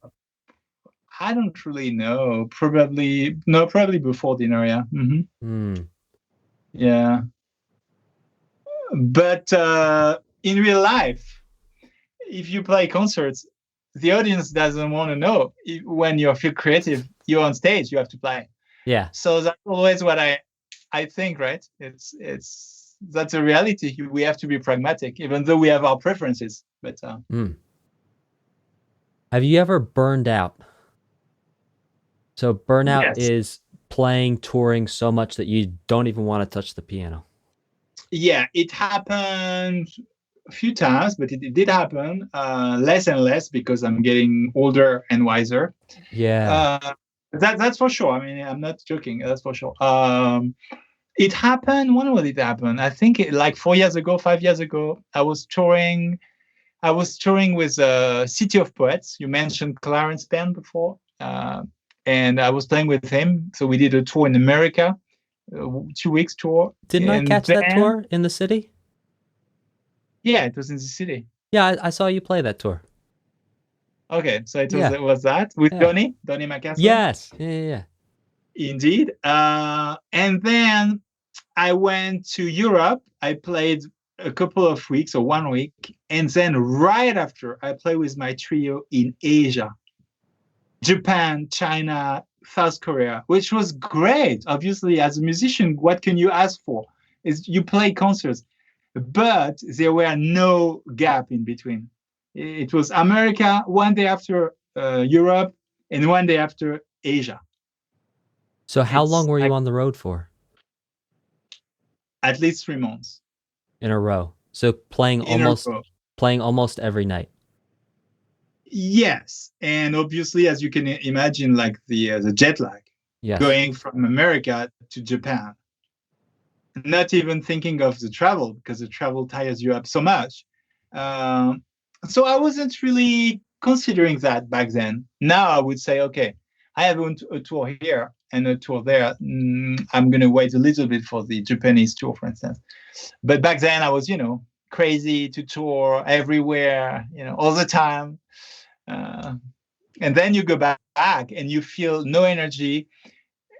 I don't really know. Probably before dinner. Yeah. Yeah. But in real life, if you play concerts, the audience doesn't want to know when you feel creative. You're on stage, you have to play. Yeah. So that's always what I think, right? That's a reality. We have to be pragmatic, even though we have our preferences. But have you ever burned out? So burnout yes. is playing, touring so much that you don't even want to touch the piano. Yeah, it happened a few times, but it did happen less and less because I'm getting older and wiser. Yeah. That's for sure. I mean, I'm not joking. That's for sure. It happened. When would it happen? I think like 4 years ago, 5 years ago. I was touring with City of Poets. You mentioned Clarence Penn before, and I was playing with him. So we did a tour in America, 2 weeks tour. Didn't I catch that tour in the city? Yeah, it was in the city. Yeah, I saw you play that tour. Okay, so Yeah, it was that with yeah. Donny McCaslin? Yes. Yeah. Indeed. And then I went to Europe. I played a couple of weeks or 1 week. And then right after, I played with my trio in Asia, Japan, China, South Korea, which was great. Obviously, as a musician, what can you ask for? Is you play concerts, but there were no gap in between. It was America, one day after Europe, and one day after Asia. So how long It's were you like on the road for at least 3 months in a row? So playing in a almost row. playing almost every night. Yes, and obviously, as you can imagine, like the jet lag, Yes. going from America to Japan, not even thinking of the travel because the travel tires you up so much. Um, so I wasn't really considering that back then. Now I would say, okay, I have a tour here and a tour there. I'm going to wait a little bit for the Japanese tour, for instance. But back then I was, crazy to tour everywhere, all the time. Uh, and then you go back and you feel no energy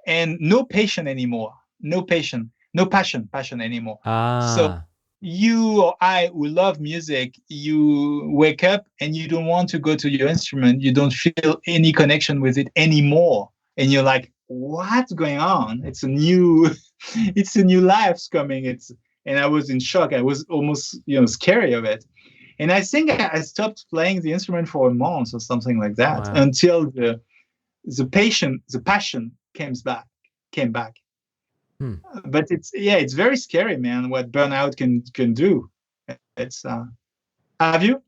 and no passion anymore. No passion anymore. So Ah. you or I who love music, you wake up and you don't want to go to your instrument. You don't feel any connection with it anymore. And you're like, what's going on? It's a new, it's a new life's coming. And I was in shock. I was almost, scary of it. And I think I stopped playing the instrument for a month or something like that Wow. until the passion came back. But it's very scary, man, what burnout can do. It's have you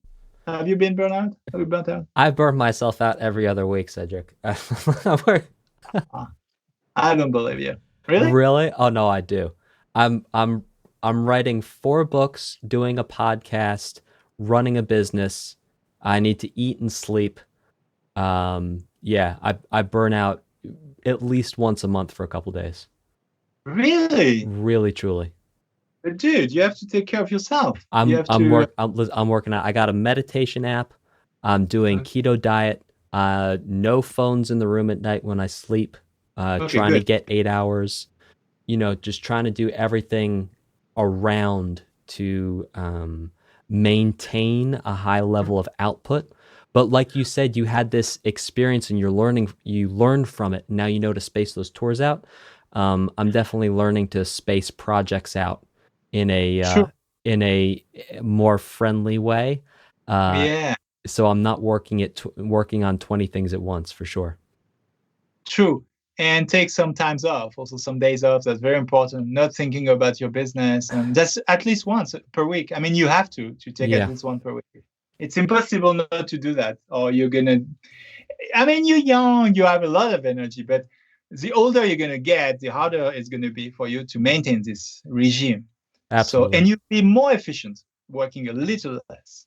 been burnout? Have you burnt out? I burn myself out every other week, Cedric. I don't believe you. Really? Really? Oh no, I do. I'm I'm I'm writing 4 books, doing a podcast, running a business. I need to eat and sleep. Yeah, I burn out at least once a month for a couple days. Really? Really, truly. But dude, you have to take care of yourself. You I'm have I'm to work I'm working out. I got a meditation app. I'm doing keto diet. No phones in the room at night when I sleep. okay, Trying to good. get 8 hours. Just trying to do everything around to maintain a high level of output. But like you said, you had this experience and you learned from it. Now you know to space those tours out. I'm definitely learning to space projects out in a uh, True. in a more friendly way. Uh, Yeah, so I'm not working on 20 things at once for sure. true. And take some times off, also some days off. That's very important. Not thinking about your business, and that's at least once per week. I mean, you have to take at Yeah, least one per week. It's impossible not to do that, or you're gonna. I mean, you're young, you have a lot of energy, but the older you're gonna get, the harder it's gonna be for you to maintain this regime. So, absolutely. and you'll be more efficient working a little less.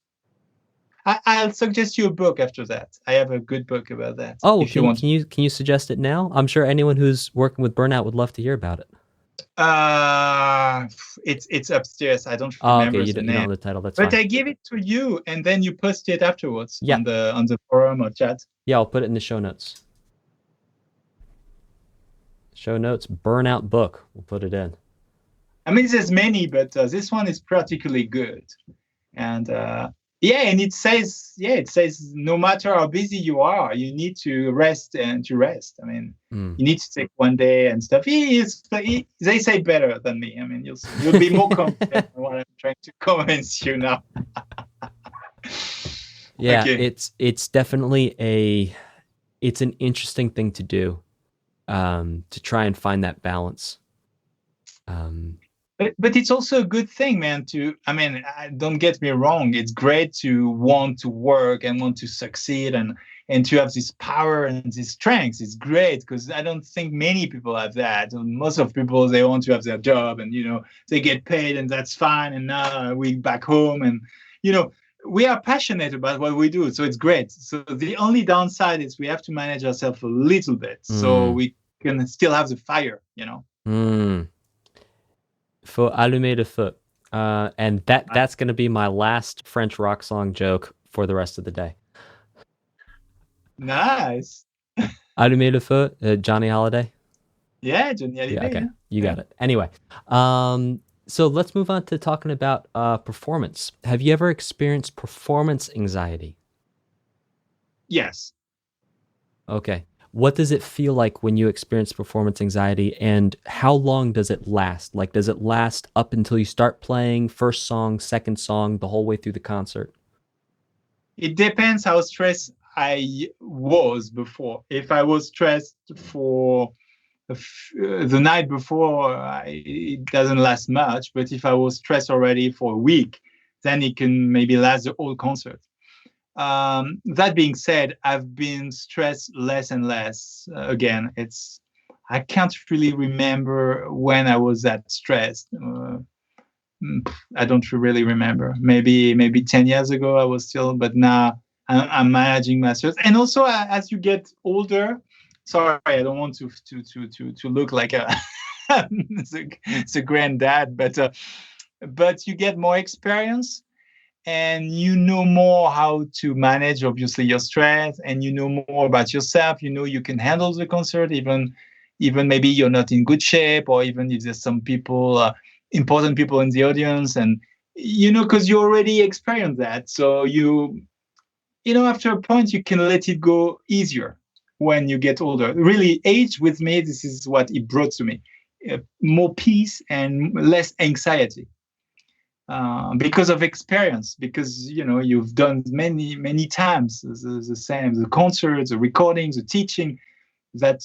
I'll suggest you a book after that. I have a good book about that Oh, if you can want to. can you can you suggest it now? I'm sure anyone who's working with burnout would love to hear about it. Uh, it's upstairs. I don't Oh, okay, remember the you don't name, know the title. That's but fine. I give it to you, and then you post it afterwards Yeah, on the forum or chat. yeah, I'll put it in the show notes. Show notes, burnout book. We'll put it in. I mean, there's many, but this one is particularly good. And and it says no matter how busy you are, you need to rest and to rest. I mean, Mm. you need to take one day and stuff. They say better than me. I mean, you'll be more confident than what I'm trying to convince you now. Yeah, Okay. it's definitely it's an interesting thing to do, to try and find that balance. But it's also a good thing, man. I mean, don't get me wrong. It's great to want to work and want to succeed and to have this power and this strength. It's great because I don't think many people have that. Most of people, they want to have their job and they get paid and that's fine. And now we back home and we are passionate about what we do, so it's great. So the only downside is we have to manage ourselves a little bit so Mm, we can still have the fire. mm. Faut allumer le feu. And that's going to be my last French rock song joke for the rest of the day. Nice. Allumez le feu, Johnny Holiday. Yeah, Johnny Hallyday. Yeah, okay, Yeah. you got it. Anyway, so let's move on to talking about performance. Have you ever experienced performance anxiety? Yes. Okay. What does it feel like when you experience performance anxiety, and how long does it last? Like, does it last up until you start playing first song, second song, the whole way through the concert? It depends how stressed I was before. If I was stressed for the night before, it doesn't last much. But if I was stressed already for a week, then it can maybe last the whole concert. That being said, I've been stressed less and less. Again, I can't really remember when I was that stressed. I don't really remember. Maybe 10 years ago I was still, but now I'm managing my stress. And also, as you get older, sorry, I don't want to look like a the granddad, but you get more experience and you know more how to manage obviously your stress, and you know more about yourself. You know you can handle the concert, even maybe you're not in good shape, or even if there's some people, important people in the audience, and because you already experienced that. So after a point you can let it go easier when you get older. Really, age with me, this is what it brought to me: more peace and less anxiety. Because of experience, because you've done many times the same, the concerts, the recordings, the teaching, that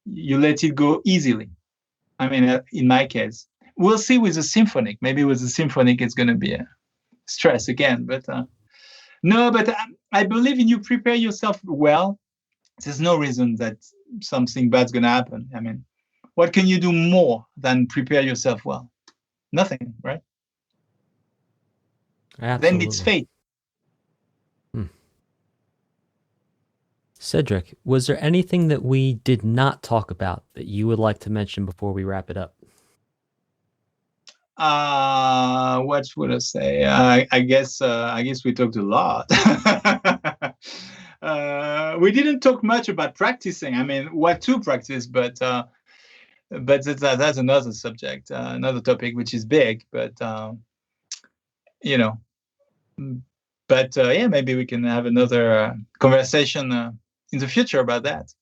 you let it go easily. I mean, in my case, we'll see with the symphonic. Maybe with the symphonic it's going to be a stress again, but no. But I believe in you prepare yourself well. There's no reason that something bad's going to happen. I mean, what can you do more than prepare yourself well? Nothing, right? Then it's Absolutely. fate. Cédric, was there anything that we did not talk about that you would like to mention before we wrap it up? What would I say? I guess we talked a lot. We didn't talk much about practicing. I mean, what to practice, but that's another subject, another topic which is big. But you know, yeah, maybe we can have another conversation in the future about that.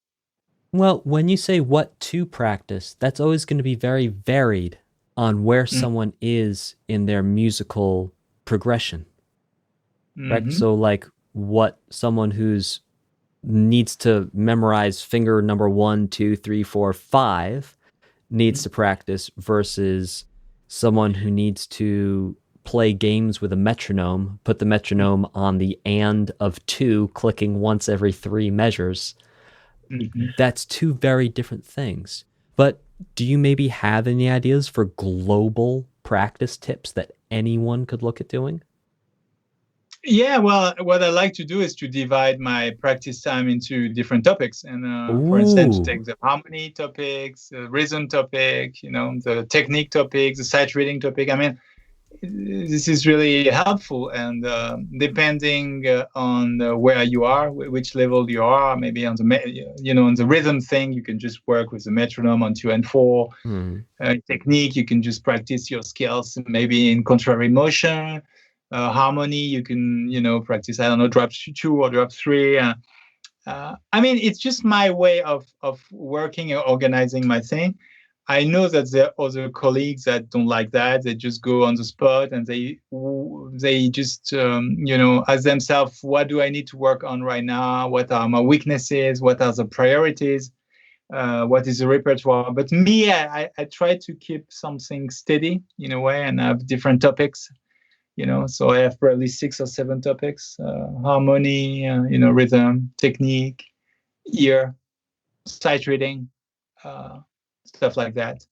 Well, when you say what to practice, that's always going to be very varied on where someone is in their musical progression. Right? Mm-hmm. So like what someone who's needs to memorize finger number 1, 2, 3, 4, 5 needs to practice versus someone who needs to play games with a metronome, put the metronome on the and of 2, clicking once every 3 measures. Mm-hmm. That's two very different things. But do you maybe have any ideas for global practice tips that anyone could look at doing? Yeah, well, what I like to do is to divide my practice time into different topics. And for instance, take the harmony topics, the rhythm topic, the technique topic, the sight reading topic. I mean, this is really helpful. And depending on where you are, which level you are, maybe on on the rhythm thing, you can just work with the metronome on 2 and 4. Technique, you can just practice your skills, maybe in contrary motion. Harmony, you can practice, I don't know, drop 2 or drop 3. I mean, it's just my way of working and organizing my thing. I know that there are other colleagues that don't like that. They just go on the spot and they just ask themselves, what do I need to work on right now? What are my weaknesses? What are the priorities? What is the repertoire? But me, I try to keep something steady in a way, and have different topics. So I have probably 6 or 7 topics: harmony, rhythm, technique, ear, sight reading, stuff like that.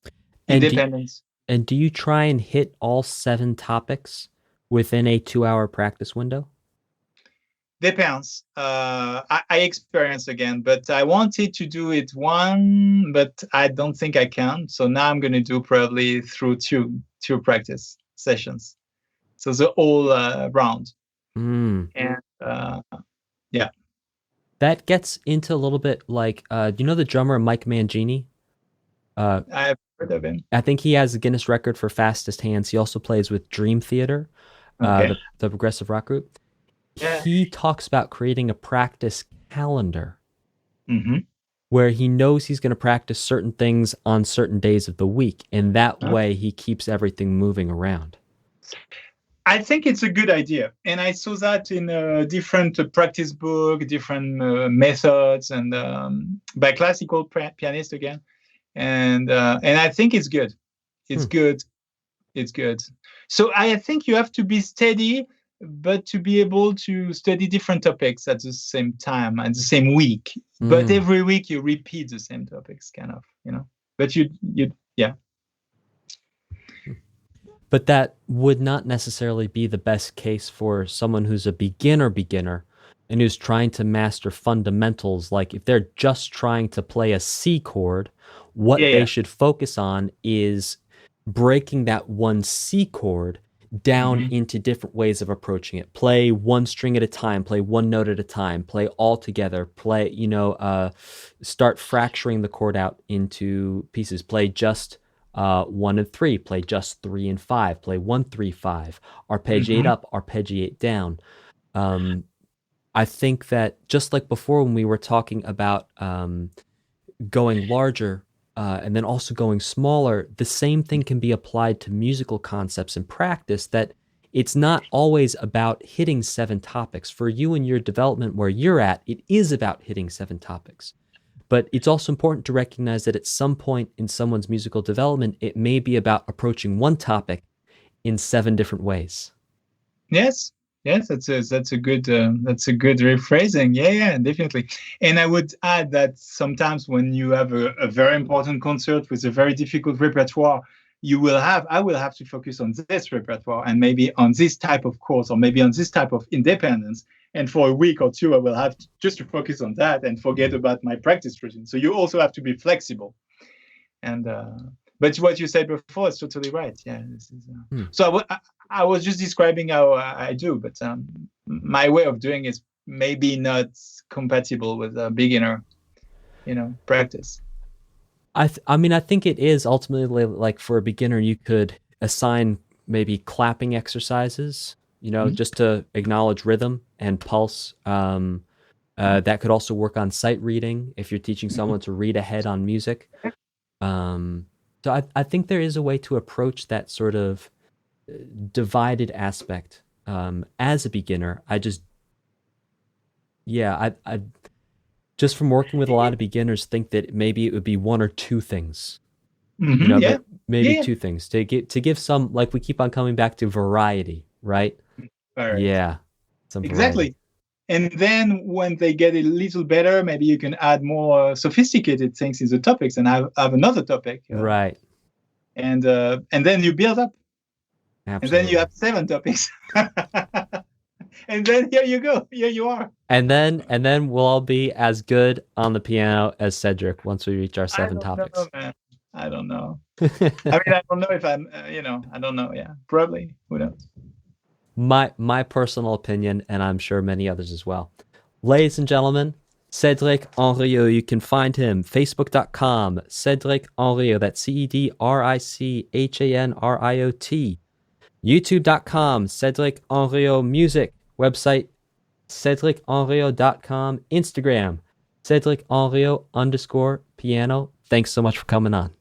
Independence. And do you try and hit all 7 topics within a 2-hour practice window? Depends. I experience again, but I wanted to do it one, but I don't think I can. So now I'm going to do probably through two practice. sessions. So the whole round. Mm. And yeah. That gets into a little bit like, do you know the drummer Mike Mangini? I've heard of him. I think he has a Guinness record for fastest hands. He also plays with Dream Theater, Okay. the progressive rock group. Yeah. He talks about creating a practice calendar Mm-hmm. where he knows he's going to practice certain things on certain days of the week. And that way he keeps everything moving around. I think it's a good idea. And I saw that in a different practice book, different methods, and by classical pianist again. And I think it's good. It's good. It's good. So I think you have to be steady, but to be able to study different topics at the same time and the same week. But every week you repeat the same topics, kind of, But you yeah. But that would not necessarily be the best case for someone who's a beginner and who's trying to master fundamentals. Like if they're just trying to play a C chord, what they should focus on is breaking that one C chord down into different ways of approaching it. Play one string at a time, play one note at a time, play all together, play, start fracturing the chord out into pieces, play just 1 and 3, play just 3 and 5, play 1, 3, 5, arpeggiate up, arpeggiate down. I think that just like before when we were talking about going larger and then also going smaller, the same thing can be applied to musical concepts in practice, that it's not always about hitting 7 topics. For you and your development where you're at, it is about hitting 7 topics. But it's also important to recognize that at some point in someone's musical development, it may be about approaching one topic in 7 different ways. Yes, that's a good rephrasing. Yeah, definitely. And I would add that sometimes when you have a very important concert with a very difficult repertoire, I will have to focus on this repertoire and maybe on this type of course or maybe on this type of independence. And for a week or 2, I will have just to focus on that and forget about my practice routine. So you also have to be flexible. And but what you said before is totally right. Yeah. So I was just describing how I do, but my way of doing is maybe not compatible with a beginner, practice. I think it is ultimately, like for a beginner, you could assign maybe clapping exercises, just to acknowledge rhythm and pulse. That could also work on sight reading if you're teaching someone to read ahead on music. So I think there is a way to approach that sort of divided aspect as a beginner. I just from working with a lot of beginners, think that maybe it would be 1 or 2 things. Maybe 2 things to give some, like we keep on coming back to variety, right? Yeah, some exactly. Variety. And then when they get a little better, maybe you can add more sophisticated things in the topics and have another topic. Right. And then you build up. Absolutely. And then you have 7 topics. And then here you go. Here you are. And then we'll all be as good on the piano as Cédric once we reach our 7 topics. I don't know. I don't know if I'm, I don't know. Yeah, probably. Who knows? My personal opinion, and I'm sure many others as well. Ladies and gentlemen, Cédric Hanriot. You can find him facebook.com, Cédric Hanriot. That's CEDRICHANRIOT. YouTube.com, Cédric Hanriot Music. Website, CédricHanriot.com. Instagram, Cédric Hanriot _piano. Thanks so much for coming on.